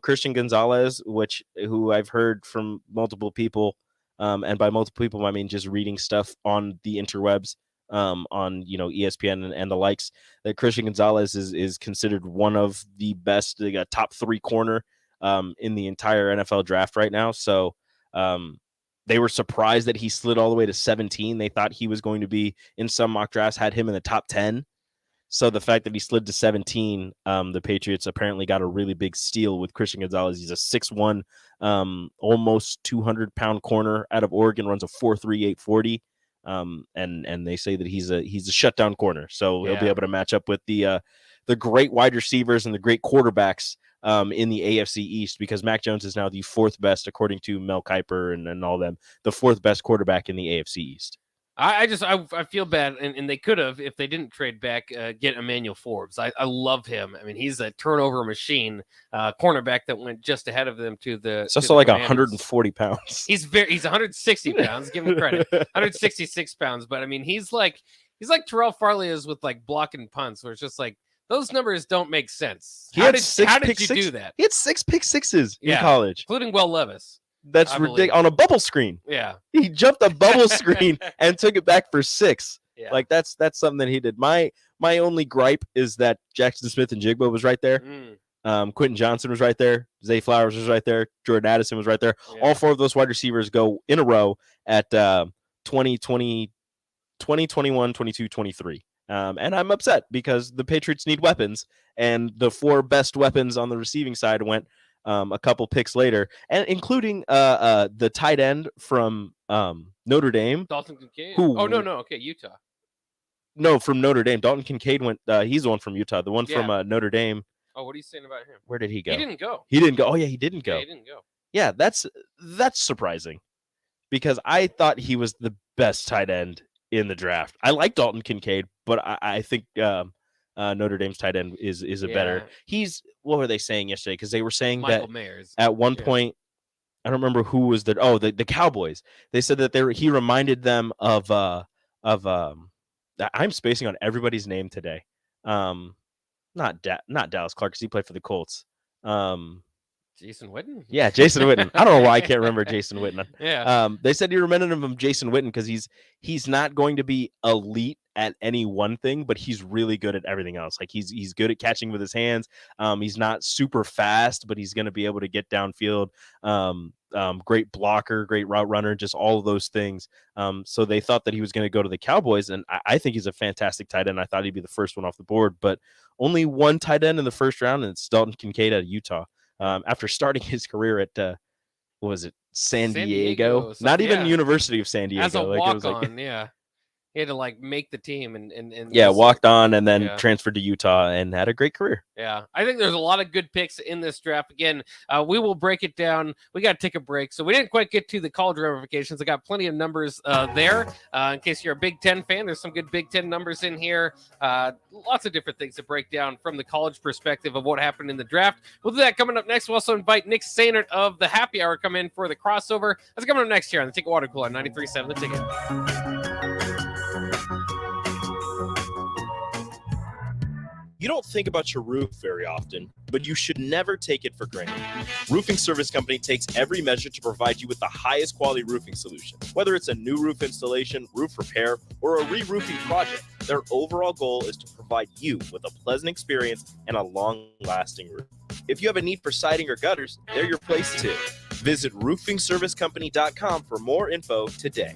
Christian Gonzalez, who I've heard from multiple people, and by multiple people I mean just reading stuff on the interwebs. On ESPN and the likes, that Christian Gonzalez is considered one of the best, top 3 corner in the entire NFL draft right now. So they were surprised that he slid all the way to 17. They thought he was going to be, in some mock drafts, had him in the top 10. So the fact that he slid to 17, the Patriots apparently got a really big steal with Christian Gonzalez. He's a 6'1", almost 200-pound corner out of Oregon, runs a 4.3 840. And they say that he's a shutdown corner, so he'll be able to match up with the great wide receivers and the great quarterbacks in the AFC East, because Mac Jones is now the 4th best, according to Mel Kiper and all them, the 4th best quarterback in the AFC East. I feel bad, and they could have, if they didn't trade back, get Emmanuel Forbes. I love him. I mean, he's a turnover machine, cornerback that went just ahead of them to the. It's also like 140 pounds. He's 160 pounds. Give him credit, 166 pounds. But I mean, he's like Terrell Farley is with like blocking punts, where it's just like those numbers don't make sense. How did you do that? He had 6 pick sixes in college, including Will Levis. That's ridiculous. On a bubble screen. Yeah. He jumped a bubble screen and took it back for 6. Yeah. Like that's something that he did. My only gripe is that Jackson Smith and Jigba was right there. Quentin Johnson was right there. Zay Flowers was right there. Jordan Addison was right there. Yeah. All 4 of those wide receivers go in a row at 20, 21, 22, 23. And I'm upset because the Patriots need weapons, and the 4 best weapons on the receiving side went a couple picks later, and including the tight end from Notre Dame, Dalton Kincaid. Utah. No, from Notre Dame. Dalton Kincaid went. He's the one from Utah. The one from Notre Dame. Oh, what are you saying about him? Where did he go? He didn't go. Oh yeah, he didn't go. Yeah, he didn't go. Yeah, that's surprising, because I thought he was the best tight end in the draft. I like Dalton Kincaid, but I think Notre Dame's tight end is a better. What were they saying yesterday? Because they were saying Michael that Mayers. At one point, I don't remember who was the Cowboys. They said that he reminded them of I'm spacing on everybody's name today. Not Dallas Clark, because he played for the Colts. Jason Witten? Yeah, Jason Witten. I don't know why I can't remember Jason Witten. Yeah. They said he reminded him of Jason Witten because he's not going to be elite at any one thing, but he's really good at everything else. Like he's good at catching with his hands. He's not super fast, but he's going to be able to get downfield. great blocker, great route runner, just all of those things. So they thought that he was going to go to the Cowboys, and I think he's a fantastic tight end. I thought he'd be the first one off the board, but only one tight end in the first round, and it's Dalton Kincaid out of Utah. After starting his career at what was it, San Diego? So, Not even University of San Diego. As a Like, it was walk-on, yeah. He had to like make the team and walked on and then transferred to Utah and had a great career. Yeah, I think there's a lot of good picks in this draft. Again, we will break it down. We got to take a break, so we didn't quite get to the college ramifications. I got plenty of numbers there. In case you're a Big Ten fan, there's some good Big Ten numbers in here. Lots of different things to break down from the college perspective of what happened in the draft. We'll do that coming up next. We'll also invite Nick Sainert of the Happy Hour come in for the crossover. That's coming up next here on the Ticket Water Cooler on 93.7 The Ticket. You don't think about your roof very often, but you should never take it for granted. Roofing Service Company takes every measure to provide you with the highest quality roofing solution. Whether it's a new roof installation, roof repair, or a re-roofing project, their overall goal is to provide you with a pleasant experience and a long-lasting roof. If you have a need for siding or gutters, they're your place too. Visit roofingservicecompany.com for more info today.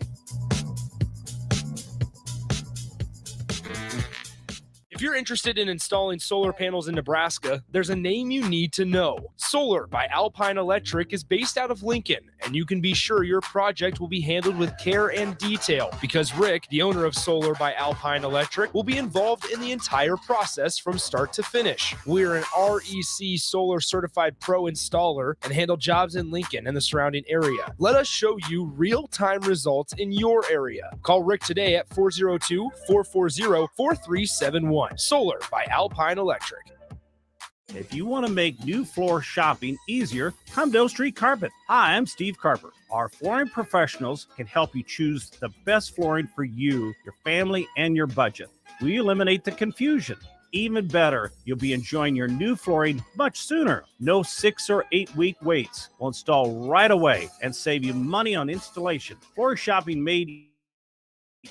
If you're interested in installing solar panels in Nebraska, there's a name you need to know. Solar by Alpine Electric is based out of Lincoln, and you can be sure your project will be handled with care and detail because Rick, the owner of Solar by Alpine Electric, will be involved in the entire process from start to finish. We're an REC Solar Certified Pro installer and handle jobs in Lincoln and the surrounding area. Let us show you real-time results in your area. Call Rick today at 402-440-4371. Solar by Alpine Electric. If you want to make new floor shopping easier, come to Oak Street Carpet. Hi, I'm Steve Carper. Our flooring professionals can help you choose the best flooring for you, your family, and your budget. We eliminate the confusion. Even better, you'll be enjoying your new flooring much sooner. No 6 or 8 week waits. We'll install right away and save you money on installation. Floor shopping made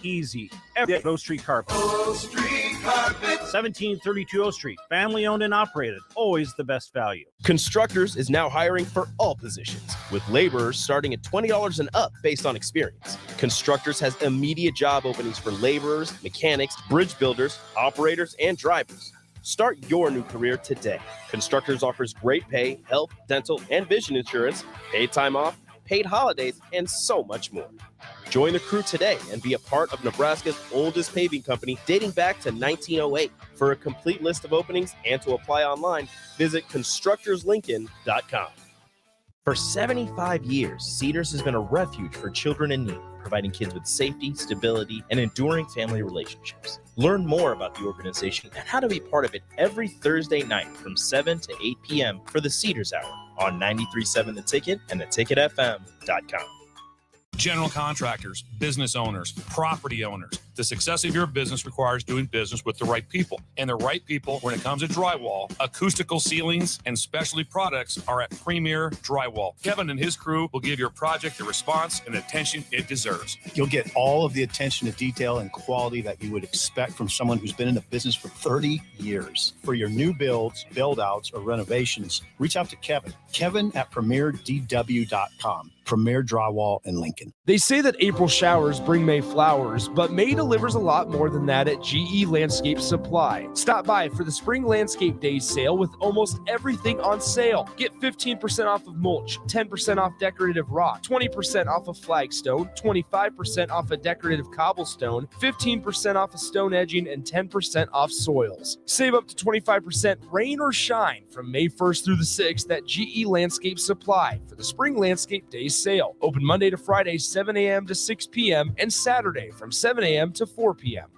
easy every day at Oak Street Carpet. Oak Street Carpet. 1732 Oak Street. Family owned and operated. Always the best value. Constructors is now hiring for all positions, with laborers starting at $20 and up based on experience. Constructors has immediate job openings for laborers, mechanics, bridge builders, operators, and drivers. Start your new career today. Constructors offers great pay, health, dental, and vision insurance, paid time off, paid holidays, and so much more. Join the crew today and be a part of Nebraska's oldest paving company dating back to 1908. For a complete list of openings and to apply online, visit constructorslincoln.com. For 75 years, Cedars has been a refuge for children in need, providing kids with safety, stability, and enduring family relationships. Learn more about the organization and how to be part of it every Thursday night from 7 to 8 p.m. for the Cedars Hour on 93.7 The Ticket and theticketfm.com. General contractors, business owners, property owners. The success of your business requires doing business with the right people. And the right people, when it comes to drywall, acoustical ceilings, and specialty products, are at Premier Drywall. Kevin and his crew will give your project the response and attention it deserves. You'll get all of the attention to detail and quality that you would expect from someone who's been in the business for 30 years. For your new builds, build-outs, or renovations, reach out to Kevin. Kevin at PremierDW.com. Premier Drywall in Lincoln. They say that April showers bring May flowers, but May delivers a lot more than that at GE Landscape Supply. Stop by for the Spring Landscape Days sale with almost everything on sale. Get 15% off of mulch, 10% off decorative rock, 20% off of flagstone, 25% off of decorative cobblestone, 15% off of stone edging, and 10% off soils. Save up to 25% rain or shine from May 1st through the 6th at GE Landscape Supply for the Spring Landscape Days sale. Open Monday to Friday, 7 a.m. to 6 p.m. and Saturday from 7 a.m. to 4 p.m.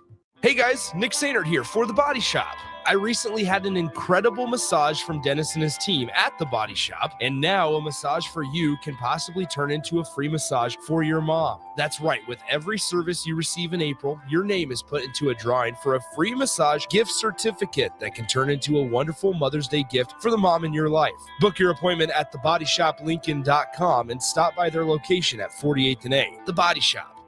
Hey guys, Nick Sainert here for The Body Shop. I recently had an incredible massage from Dennis and his team at The Body Shop, and now a massage for you can possibly turn into a free massage for your mom. That's right, with every service you receive in April, your name is put into a drawing for a free massage gift certificate that can turn into a wonderful Mother's Day gift for the mom in your life. Book your appointment at thebodyshoplincoln.com and stop by their location at 48th and A. The Body Shop.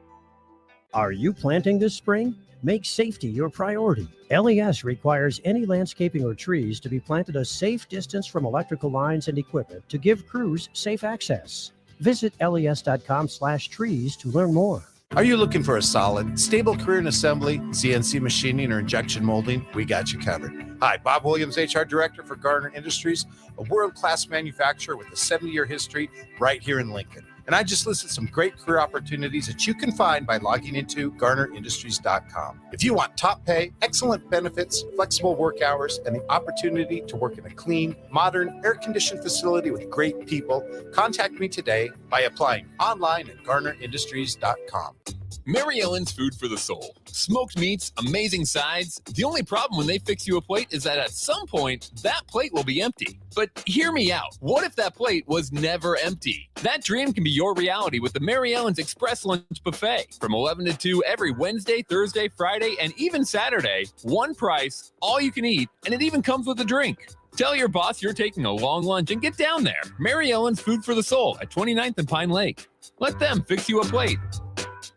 Are you planting this spring? Make safety your priority. LES requires any landscaping or trees to be planted a safe distance from electrical lines and equipment to give crews safe access. Visit les.com/trees to learn more. Are you looking for a solid, stable career in assembly, CNC machining, or injection molding? We got you covered. Hi, Bob Williams, HR Director for Garner Industries, a world-class manufacturer with a 70-year history right here in Lincoln. And I just listed some great career opportunities that you can find by logging into GarnerIndustries.com. If you want top pay, excellent benefits, flexible work hours, and the opportunity to work in a clean, modern, air-conditioned facility with great people, contact me today by applying online at GarnerIndustries.com. Mary Ellen's Food for the Soul. Smoked meats, amazing sides. The only problem when they fix you a plate is that at some point, that plate will be empty. But hear me out. What if that plate was never empty? That dream can be your reality with the Mary Ellen's Express Lunch Buffet. From 11 to 2 every Wednesday, Thursday, Friday, and even Saturday. One price, all you can eat, and it even comes with a drink. Tell your boss you're taking a long lunch and get down there. Mary Ellen's Food for the Soul at 29th and Pine Lake. Let them fix you a plate.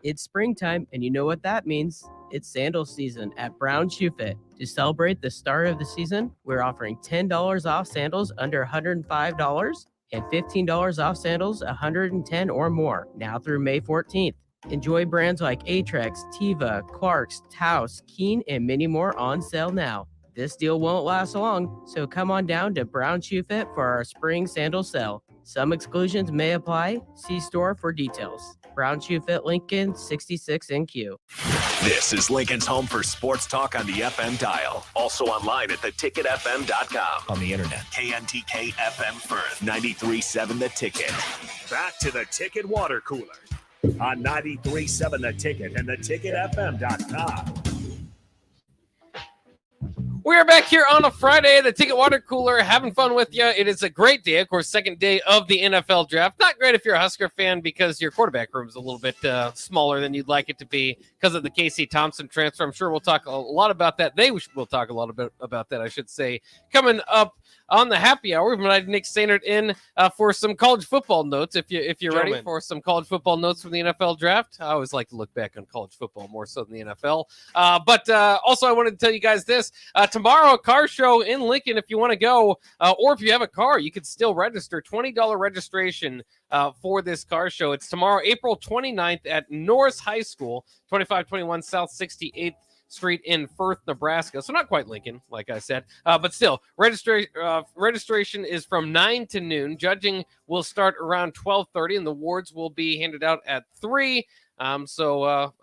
It's springtime, and you know what that means. It's sandal season at Brown Shoe Fit. To celebrate the start of the season, we're offering $10 off sandals under $105 and $15 off sandals $110 or more, now through May 14th. Enjoy brands like Atrex, Teva, Clarks, Taos, Keen, and many more on sale now. This deal won't last long, so come on down to Brown Shoe Fit for our spring sandal sale. Some exclusions may apply. See store for details. Brown Shoe Fit Lincoln, 66 NQ. This is Lincoln's home for sports talk on the FM dial. Also online at theticketfm.com. On the internet. KNTK FM Firth, 93.7 The Ticket. Back to the Ticket Water Cooler on 93.7 The Ticket and theticketfm.com. We're back here on a Friday, the Ticket Water Cooler, having fun with you. It is a great day, of course, second day of the NFL draft. Not great if you're a Husker fan because your quarterback room is a little bit smaller than you'd like it to be because of the Casey Thompson transfer. I'm sure we'll talk a lot about that. We'll talk a lot about that, I should say, coming up on the happy hour. We've invited Nick Sainert in for some college football notes. If you're ready for some college football notes from the NFL draft, I always like to look back on college football more so than the NFL. But also, I wanted to tell you guys this. Tomorrow, a car show in Lincoln. If you want to go, or if you have a car, you can still register. $20 registration for this car show. It's tomorrow, April 29th at Norris High School, 2521 South 68th Street in Firth, Nebraska. So not quite Lincoln, like I said, but still, registration is from 9 to noon. Judging will start around 12:30, and the awards will be handed out at 3. So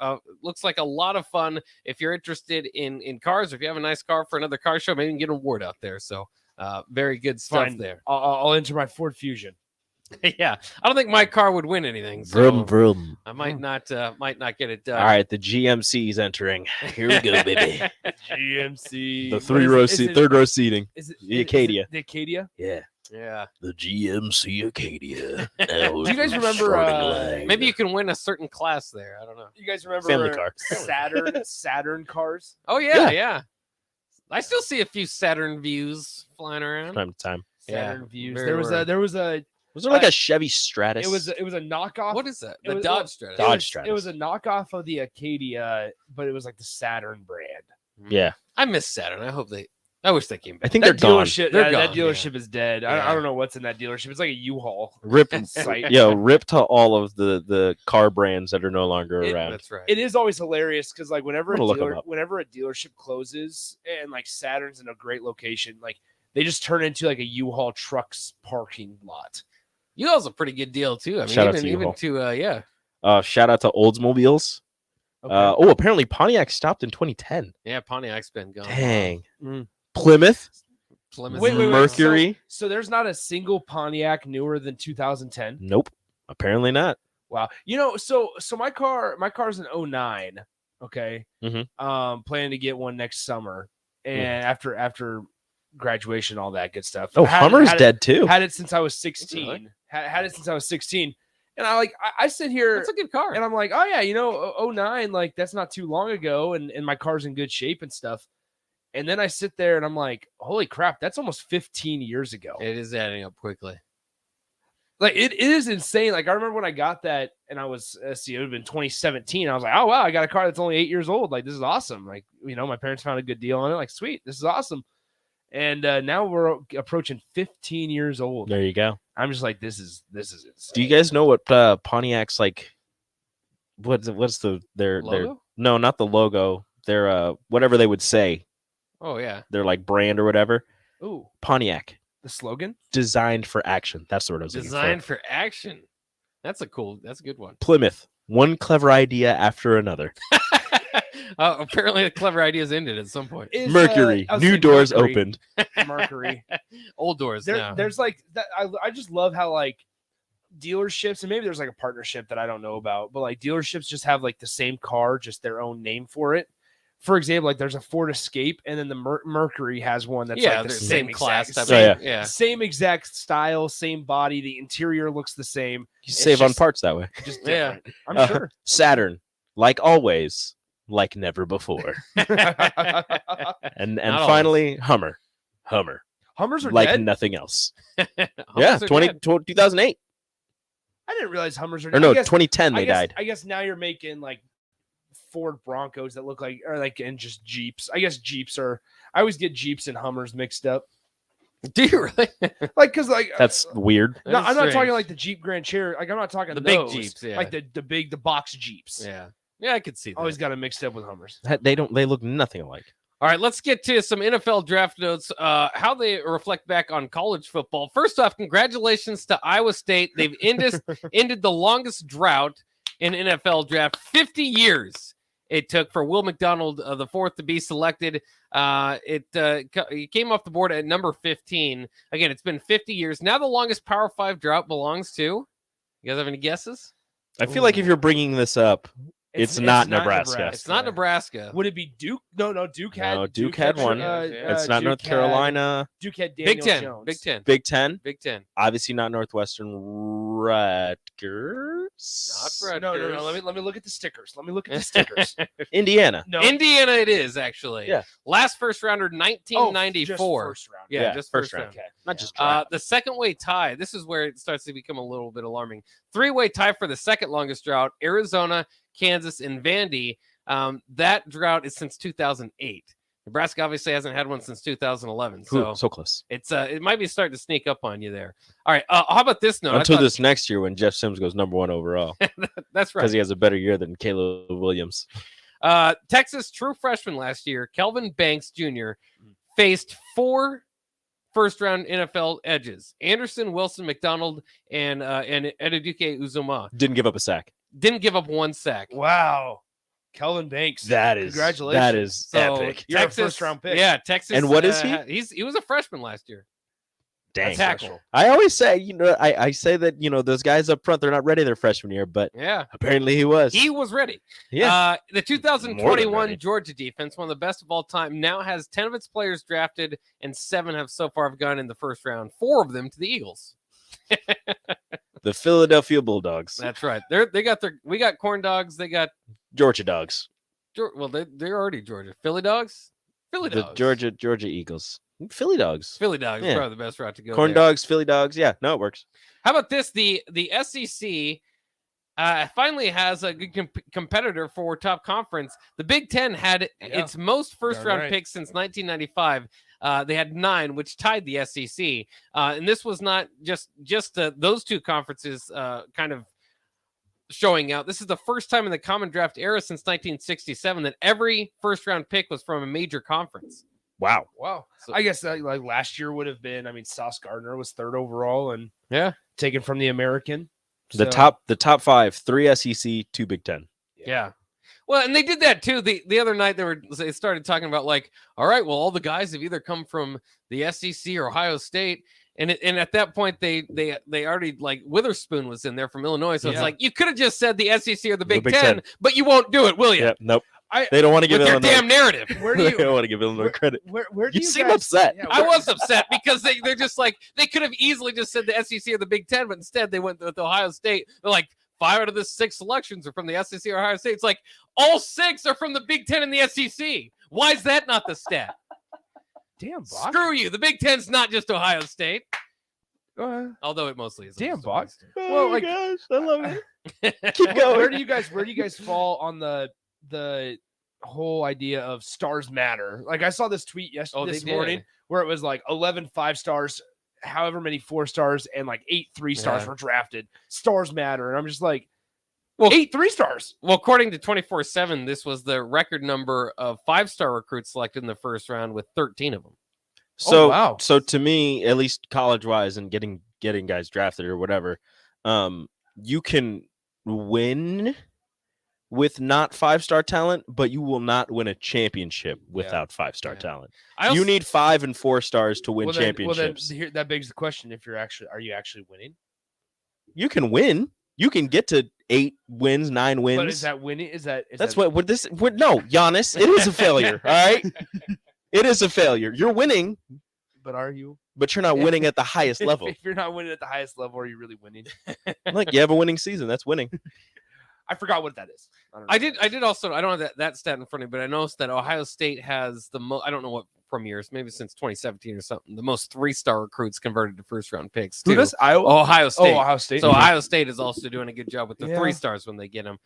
looks like a lot of fun. If you're interested in cars, or if you have a nice car for another car show, maybe you can get an award out there. So very good stuff there. I'll enter my Ford Fusion. Yeah, I don't think my car would win anything. So Vroom, vroom. I might not get it done. All right, the GMC is entering. Here we go, baby. GMC. The third row seating. The Acadia. The Acadia? Yeah. Yeah. The GMC Acadia. Do you guys remember? Maybe you can win a certain class there. I don't know. You guys remember Family car. Saturn cars? Oh yeah. I still see a few Saturn views flying around Time to time. Saturn views. very There was a. Was there like a Chevy Stratus? It was a knockoff. What is that? It was- Dodge Stratus. Dodge Stratus. It was a knockoff of the Acadia, but it was like the Saturn brand. Yeah. I miss Saturn. I wish they came back. I think they're gone. That dealership is dead. I don't know what's in that dealership. It's like a U-Haul. Rip site. rip to all of the car brands that are no longer around. That's right. It is always hilarious because like whenever I'm gonna look 'em up. whenever a dealership closes and like Saturn's in a great location, like they just turn into like a U-Haul trucks parking lot. U-Haul's a pretty good deal too. I mean, Shout out to even U-Haul. to Shout out to Oldsmobiles. Okay. Apparently Pontiac stopped in 2010. yeah, Pontiac's been gone. Dang. Mm. Plymouth. Wait. Mercury. So there's not a single Pontiac newer than 2010. Nope. Apparently not. Wow. So my car's an 09. Okay. Mm-hmm. Planning to get one next summer, and after graduation, all that good stuff. Oh, Hummer's dead too. Had it since I was 16. Really? Had it since I was 16. And I sit here. That's a good car. And I'm like, oh yeah, 09, like that's not too long ago, and my car's in good shape and stuff. And then I sit there and I'm like, holy crap, that's almost 15 years ago. It is adding up quickly. Like it is insane. Like I remember when I got that, and I was it would have been 2017. I was like, oh wow, I got a car that's only 8 years old. Like this is awesome. Like my parents found a good deal on it. Like sweet, this is awesome. And now we're approaching 15 years old. There you go. I'm just like, this is insane. Do you guys know what Pontiac's like? What's their Logo? No, not the logo. Their whatever they would say. Oh yeah. Their like brand or whatever. Ooh. Pontiac. The slogan? Designed for action. That's the word I was looking Designed for action. That's a good one. Plymouth. One clever idea after another. Apparently the clever ideas ended at some point. Mercury. New doors opened. Mercury. Old doors. now. There's like that. I just love how like dealerships, and maybe there's like a partnership that I don't know about, but like dealerships just have like the same car, just their own name for it. For example, like there's a Ford Escape, and then the Mercury has one that's like the same class exact, type. same exact style, same body. The interior looks the same. You save on parts that way. Just different. I'm sure. Saturn, like always, like never before. and finally, Hummer. Hummers are like dead? nothing else. Hummers are 2008. I didn't realize Hummers are Or no, 2010 they died. I guess now you're making like Ford Broncos that look like, or like, and just Jeeps. I guess Jeeps are. I always get Jeeps and Hummers mixed up. Do you really? Like, cause like that's weird. No, I'm not talking like the Jeep Grand Cherokee. Like, I'm not talking The those. big Jeeps, yeah. Like the box Jeeps. Yeah, I could see that. Always got it mixed up with Hummers. They look nothing alike. All right, let's get to some NFL draft notes, how they reflect back on college football. First off, congratulations to Iowa State. They've ended the longest drought in NFL draft. 50 years it took for Will McDonald, the fourth, to be selected. It came off the board at number 15. Again, it's been 50 years. Now the longest Power 5 drought belongs to, you guys have any guesses? I feel like if you're bringing this up, it's not Nebraska. It's not Nebraska. Would it be Duke? No, Duke had. No, Duke had one. It's not North Duke Carolina. Duke had Daniel Big Ten. Jones. Big Ten. Big Ten. Big Ten. Obviously not Northwestern. Rutgers. Not No. Let me look at the stickers. Indiana. No. Indiana it is, actually. Yeah. Last first rounder, 1994. first round. Yeah, just first round. Okay. Not just the second way tie. This is where it starts to become a little bit alarming. Three-way tie for the second longest drought. Arizona, Kansas, and Vandy. That drought is since 2008. Nebraska obviously hasn't had one since 2011. So close. It might be starting to sneak up on you there. All right. How about this note? Until this next year when Jeff Sims goes number 1 overall. That's right. Because he has a better year than Caleb Williams. Texas true freshman last year, Kelvin Banks Jr., faced 4 first-round NFL edges: Anderson, Wilson, McDonald, and Eduduke Uzoma. Didn't give up a sack. Didn't give up 1 sack. Wow. Kelvin Banks. Congratulations. That is epic. You're a first-round pick. Yeah, Texas. And what is he? He was a freshman last year. Dang. Tackle. I always say, I say that, those guys up front, they're not ready their freshman year, but yeah, apparently he was. He was ready. Yeah. The 2021 Georgia defense, one of the best of all time, now has 10 of its players drafted, and 7 have so far gone in the first round. 4 of them to the Eagles. The Philadelphia Bulldogs. That's right. We got corn dogs. They got Georgia Dogs. Well, they're already Georgia. Philly dogs. The Georgia Eagles. Philly Dogs. Philly dogs Yeah. is probably the best route to go. Corn there. dogs, Philly Dogs. Yeah, no, it works. How about this? The SEC finally has a good competitor for top conference. The Big Ten had its most first-round picks since 1995. They had 9, which tied the SEC. And this was not just those 2 conferences kind of showing out. This is the first time in the common draft era since 1967 that every first-round pick was from a major conference. Wow. So, I guess like last year would have been. I mean, Sauce Gardner was 3rd overall and taken from the American. The top 5, 3 SEC, 2 Big Ten. Yeah. Well, and they did that too. The other night they started talking about like, all right, well, all the guys have either come from the SEC or Ohio State, and at that point they already, like, Witherspoon was in there from Illinois, so it's like you could have just said the SEC or the Big Ten, but you won't do it, will you? Yep, nope. They don't want to give with Illinois your damn narrative. They don't want to give Illinois credit. Where do you you seem guys, upset? Yeah, I was upset because they're just like, they could have easily just said the SEC or the Big Ten, but instead they went with Ohio State. They're like, 5 out of the 6 selections are from the SEC or Ohio State. It's like all 6 are from the Big Ten and the SEC. Why is that not the stat? Damn, Bach. Screw you. The Big Ten's not just Ohio State. Although it mostly is. Damn, Bach. Oh my gosh, I love it. Keep going. Where do you guys fall on the whole idea of stars matter. Like I saw this tweet this morning where it was like 11 5-stars, however many 4-stars, and like 8 3-stars were drafted. Stars matter. And I'm just like, well, 8 3-stars. Well, according to 24/7, this was the record number of 5-star recruits selected in the first round with 13 of them. So, so to me, at least college-wise and getting guys drafted or whatever, you can win with not 5-star talent, but you will not win a championship without 5-star talent. You need 5 and 4 stars to win championships. Well, then that begs the question: are you actually winning? You can win. You can get to 8 wins, 9 wins. But is that winning? That's what no, Giannis. It is a failure. All right, it is a failure. You're winning, but are you? But you're not winning at the highest level. If you're not winning at the highest level, are you really winning? Like you have a winning season. That's winning. I forgot what that is. I did also. I don't have that stat in front of me, but I noticed that Ohio State has the most. I don't know what from years, maybe since 2017 or something. The most 3-star recruits converted to first-round picks. Who does? Ohio State. Oh, Ohio State. So Ohio State is also doing a good job with the 3-stars when they get them.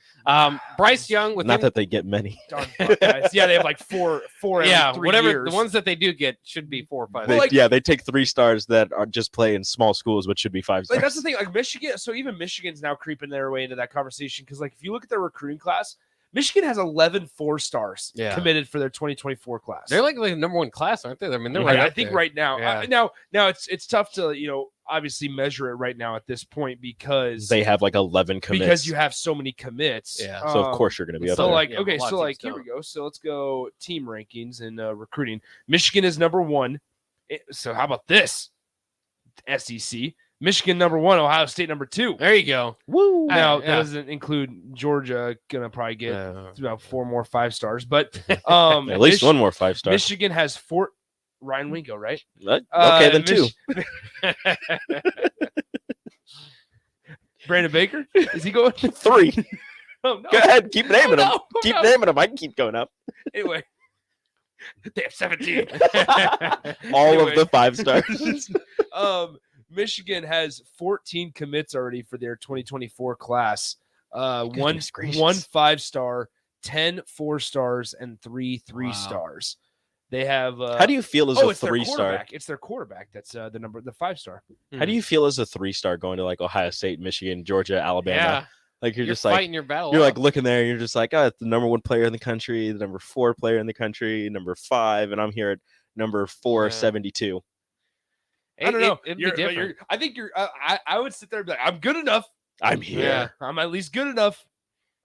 Bryce Young with that they get many. Darn Buckeyes. Yeah, they have like four. Yeah, every 3 whatever. years. The ones that they do get should be 4 or 5. They take 3-stars that are just play in small schools, which should be 5 stars. Like that's the thing. Like Michigan. So even Michigan's now creeping their way into that conversation because like if you look at their recruiting class, Michigan has 11 4-stars committed for their 2024 class. They're like the number 1 class, aren't they? I mean, they're right. right. I think right now. Now it's tough to obviously measure it right now at this point because they have like 11 commits because you have so many commits. Yeah. So of course you're going to be up so there. like here we go. So let's go team rankings and recruiting. Michigan is number 1. So how about this? SEC. Michigan number 1, Ohio State number 2. There you go. Woo! Now that doesn't include Georgia. Gonna probably get about 4 more 5-stars, but at least 1 more 5-star. Michigan has 4. Ryan Wingo, right? Okay, then 2. Brandon Baker, is he going 3? Oh, no. Go ahead, keep naming them. Keep naming them. I can keep going up. Anyway, they have 17. All of the 5-stars. Michigan has 14 commits already for their 2024 class. One 5-star, 10 4-stars, and 3 3-stars. They have. How do you feel as a 3-star? It's their quarterback. That's the 5-star. How do you feel as a 3-star going to like Ohio State, Michigan, Georgia, Alabama? Yeah. Like you're just fighting your battle. You're like looking there. You're just like, it's the number 1 player in the country, the number 4 player in the country, number 5, and I'm here at number 472. I don't know. It'd be different. I think you're. I would sit there and be like, I'm good enough. I'm here. Yeah, I'm at least good enough.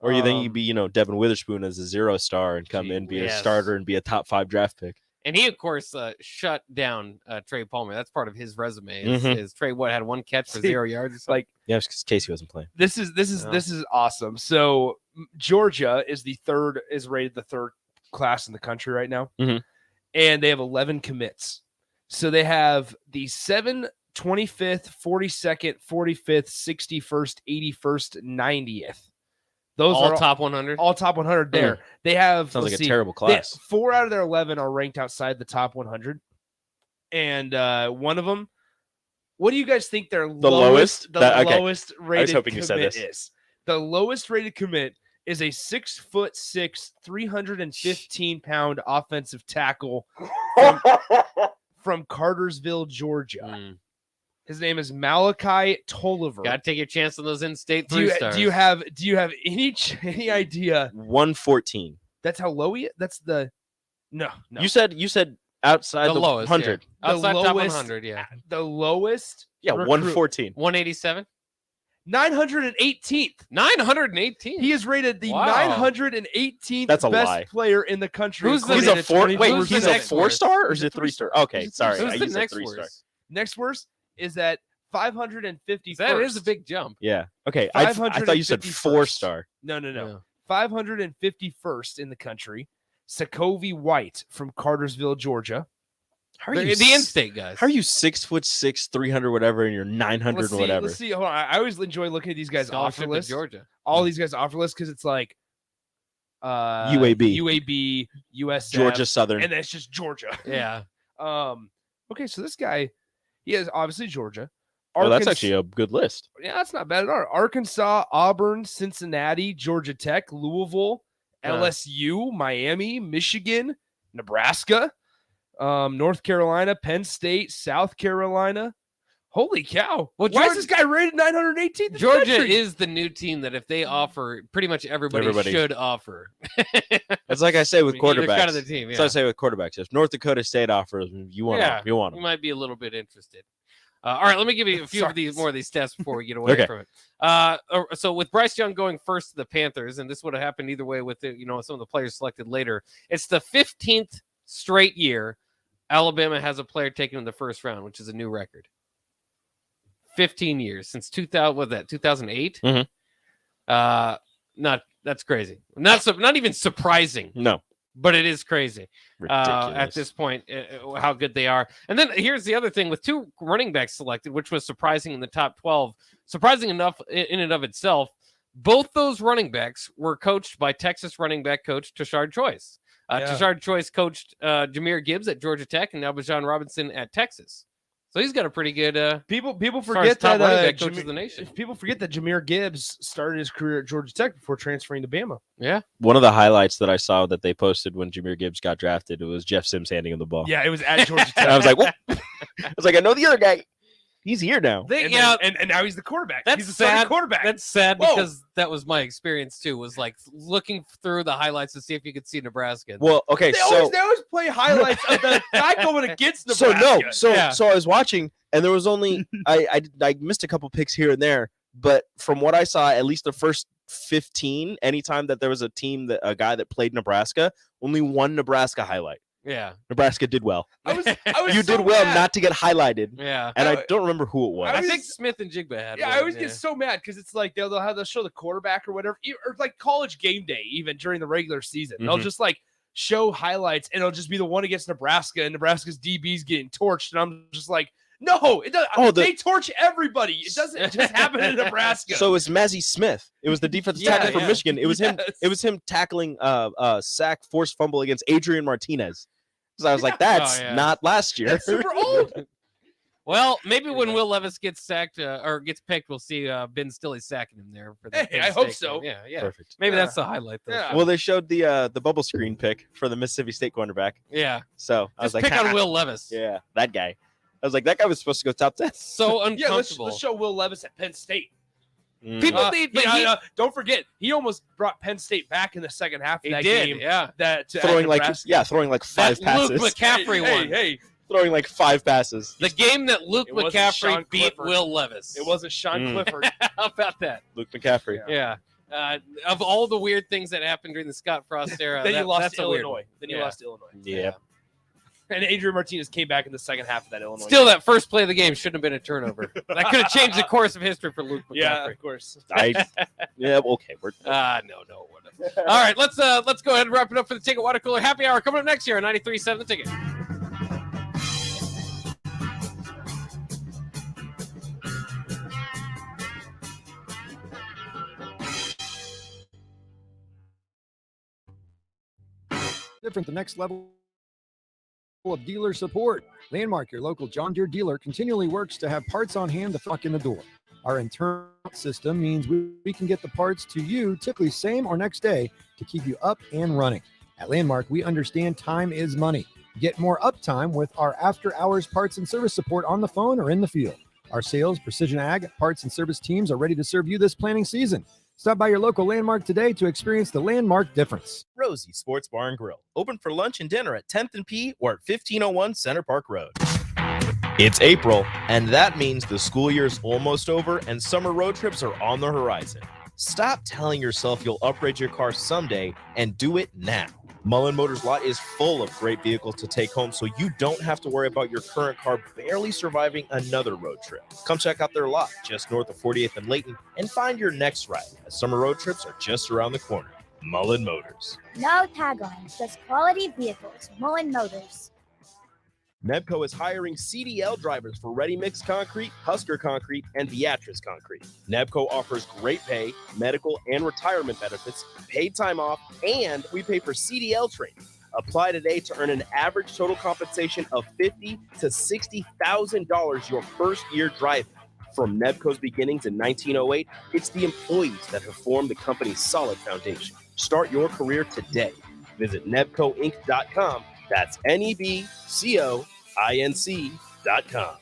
Or you think you'd be, Devin Witherspoon as a 0-star and come in, be a starter, and be a top 5 draft pick. And he, of course, shut down Trey Palmer. That's part of his resume. Is Trey had 1 catch for 0 yards? Or something? Like, yeah, because Casey wasn't playing. This is awesome. So Georgia is rated the 3rd class in the country right now, and they have 11 commits. So they have the 7, 25th, 42nd, 45th, 61st, 81st, 90th. Those all are top 100. All top 100 there. They have sounds like a terrible class. 4 out of their 11 are ranked outside the top 100, and one of them. What do you guys think their lowest rated commit is? The lowest rated commit is a 6'6", 315-pound offensive tackle from Cartersville, Georgia. His name is Malachi Tolliver. Got to take your chance on those in-state 3-stars. Do you have any idea? 114. That's how low he is? That's the no. You said outside the lowest 100. Yeah. Outside top 100, yeah. The lowest. Yeah, recruit. 114. 187. 918th. 918. He is rated the 918th That's a best lie. player in the country. He's a 4. Wait, he's a 4-star or is it 3-star? Okay, sorry. Who's the next 3-star. worst? Next worst is at 551st. That is a big jump. Yeah. Okay. I thought you said 4-star. No. 551st in the country. Sokovie White from Cartersville, Georgia. How are you the in-state guys? How are you 6'6", 300 whatever, and you're 900 and whatever? Let's see. Hold on. I always enjoy looking at these guys offer lists. Georgia. All these guys offer lists because it's like UAB, USF, Georgia Southern, and then it's just Georgia. Yeah. Okay, so this guy, he has obviously Georgia. Oh, that's actually a good list. Yeah, that's not bad at all. Arkansas, Auburn, Cincinnati, Georgia Tech, Louisville, LSU, Miami, Michigan, Nebraska, North Carolina, Penn State, South Carolina. Holy cow. Well, why is this guy rated 918th? Georgia is the new team that if they offer, pretty much everybody should offer. It's like I say with Either quarterbacks. kind of the team, That's what I say with quarterbacks. If North Dakota State offers, you want them. You want them. You might be a little bit interested. All right, let me give you a few of these more of these stats before we get away from it. So with Bryce Young going first to the Panthers, and this would have happened either way with some of the players selected later. It's the 15th straight year Alabama has a player taken in the first round, which is a new record. 15 years since 2000. Was that 2008? That's crazy. Not even surprising. No. But it is crazy Ridiculous. at this point, how good they are. And then here's the other thing with 2 running backs selected, which was surprising in the top 12. Surprising enough in and of itself, both those running backs were coached by Texas running back coach Tashard Choice. Tashard Choice coached Jahmyr Gibbs at Georgia Tech and now Bijan Robinson at Texas. So he's got a pretty good people as far forget as top that running back coach of the nation. People forget that Jahmyr Gibbs started his career at Georgia Tech before transferring to Bama. Yeah. One of the highlights that I saw that they posted when Jahmyr Gibbs got drafted, it was Jeff Sims handing him the ball. Yeah, it was at Georgia Tech. And I was like, whoop. I was like, I know the other guy. He's here now. And now he's the quarterback. That's He's the starting sad. quarterback. That's sad because that was my experience too. Was like looking through the highlights to see if you could see Nebraska. Well, okay, they always play highlights of the guy going against Nebraska. So I was watching, and there was only I missed a couple picks here and there, but from what I saw, at least the first 15, anytime that there was a guy that played Nebraska, only one Nebraska highlight. Yeah, Nebraska did well. I was you so did well mad. not to get highlighted. Yeah, and I don't remember who it was. I think Smith and Jigba had. Yeah, one, I always get so mad because it's like they'll show the quarterback or whatever, or like college game day, even during the regular season. They'll just like show highlights, and it'll just be the one against Nebraska, and Nebraska's DB's getting torched, and I'm just like, no, it doesn't. They torch everybody. It doesn't just happen in Nebraska. So it was Mazzie Smith. It was the defensive tackle from Michigan. It was him. It was him tackling sack forced fumble against Adrian Martinez. So I was like, that's not last year. That's super old. Well, maybe when Will Levis gets sacked or gets picked, we'll see Ben Stille sacking him there. For the Hey, I hope so. Yeah. Perfect. Maybe that's the highlight, though. Yeah. Well, they showed the bubble screen pick for the Mississippi State cornerback. Yeah. So I was like, pick on Will Levis. Yeah, that guy. I was like, that guy was supposed to go top 10. So uncomfortable. Let's show Will Levis at Penn State. People need, but don't forget, he almost brought Penn State back in the second half of that did, game. yeah. Throwing like 5 passes. Luke McCaffrey one. Hey. Throwing like 5 passes. The game that Luke McCaffrey beat Will Levis. It wasn't Sean Clifford. How about that? Luke McCaffrey. Yeah. Of all the weird things that happened during the Scott Frost era, Then you lost that's to a weird Illinois. one. Then you lost to Illinois. Yeah. And Adrian Martinez came back in the second half of that Illinois. Still, that first play of the game shouldn't have been a turnover. That could have changed the course of history for Luke McCaffrey. Yeah, of course. Okay. No, whatever. All right, let's go ahead and wrap it up for the Ticket Water Cooler Happy Hour coming up next year on 93.7 The Ticket. Different, the next level of dealer support. Landmark, your local John Deere dealer, continually works to have parts on hand to fuck in the door. Our internal system means we can get the parts to you typically same or next day to keep you up and running. At Landmark, we understand time is money. Get more uptime with our after-hours parts and service support on the phone or in the field. Our sales, precision ag, parts, and service teams are ready to serve you this planting season. Stop by your local Landmark today to experience the Landmark difference. Rosie Sports Bar and Grill, open for lunch and dinner at 10th and P or at 1501 Center Park Road. It's April, and that means the school year's almost over and summer road trips are on the horizon. Stop telling yourself you'll upgrade your car someday and do it now. Mullen Motors lot is full of great vehicles to take home, so you don't have to worry about your current car barely surviving another road trip. Come check out their lot just north of 48th and Layton and find your next ride, as summer road trips are just around the corner. Mullen Motors. No taglines, just quality vehicles. Mullen Motors. Nebco is hiring CDL drivers for Ready Mix Concrete, Husker Concrete, and Beatrice Concrete. Nebco offers great pay, medical, and retirement benefits, paid time off, and we pay for CDL training. Apply today to earn an average total compensation of $50,000 to $60,000 your first year driving. From Nebco's beginnings in 1908, it's the employees that have formed the company's solid foundation. Start your career today. Visit nebcoinc.com. That's NEBCOINC.com.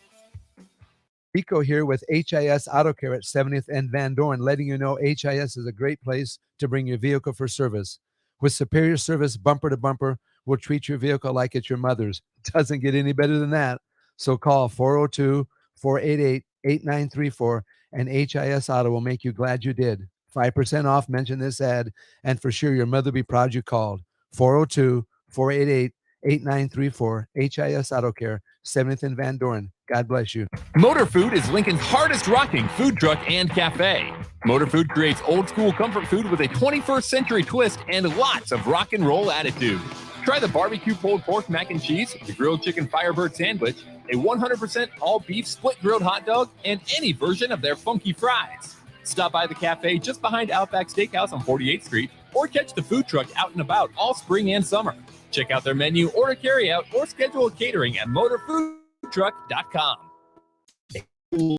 Rico here with HIS Auto Care at 70th and Van Dorn, letting you know HIS is a great place to bring your vehicle for service. With superior service, bumper to bumper, we'll treat your vehicle like it's your mother's. Doesn't get any better than that. So call 402-488-8934 and HIS Auto will make you glad you did. 5% off, mention this ad, and for sure your mother will be proud you called. 402-488-8934, HIS Auto Care, 70th and Van Dorn. God bless you. Motor Food is Lincoln's hardest rocking food truck and cafe. Motor Food creates old school comfort food with a 21st century twist and lots of rock and roll attitude. Try the barbecue pulled pork mac and cheese, the grilled chicken Firebird sandwich, a 100% all beef split grilled hot dog, and any version of their funky fries. Stop by the cafe just behind Outback Steakhouse on 48th Street or catch the food truck out and about all spring and summer. Check out their menu, order carry out, or schedule catering at motorfoodtruck.com.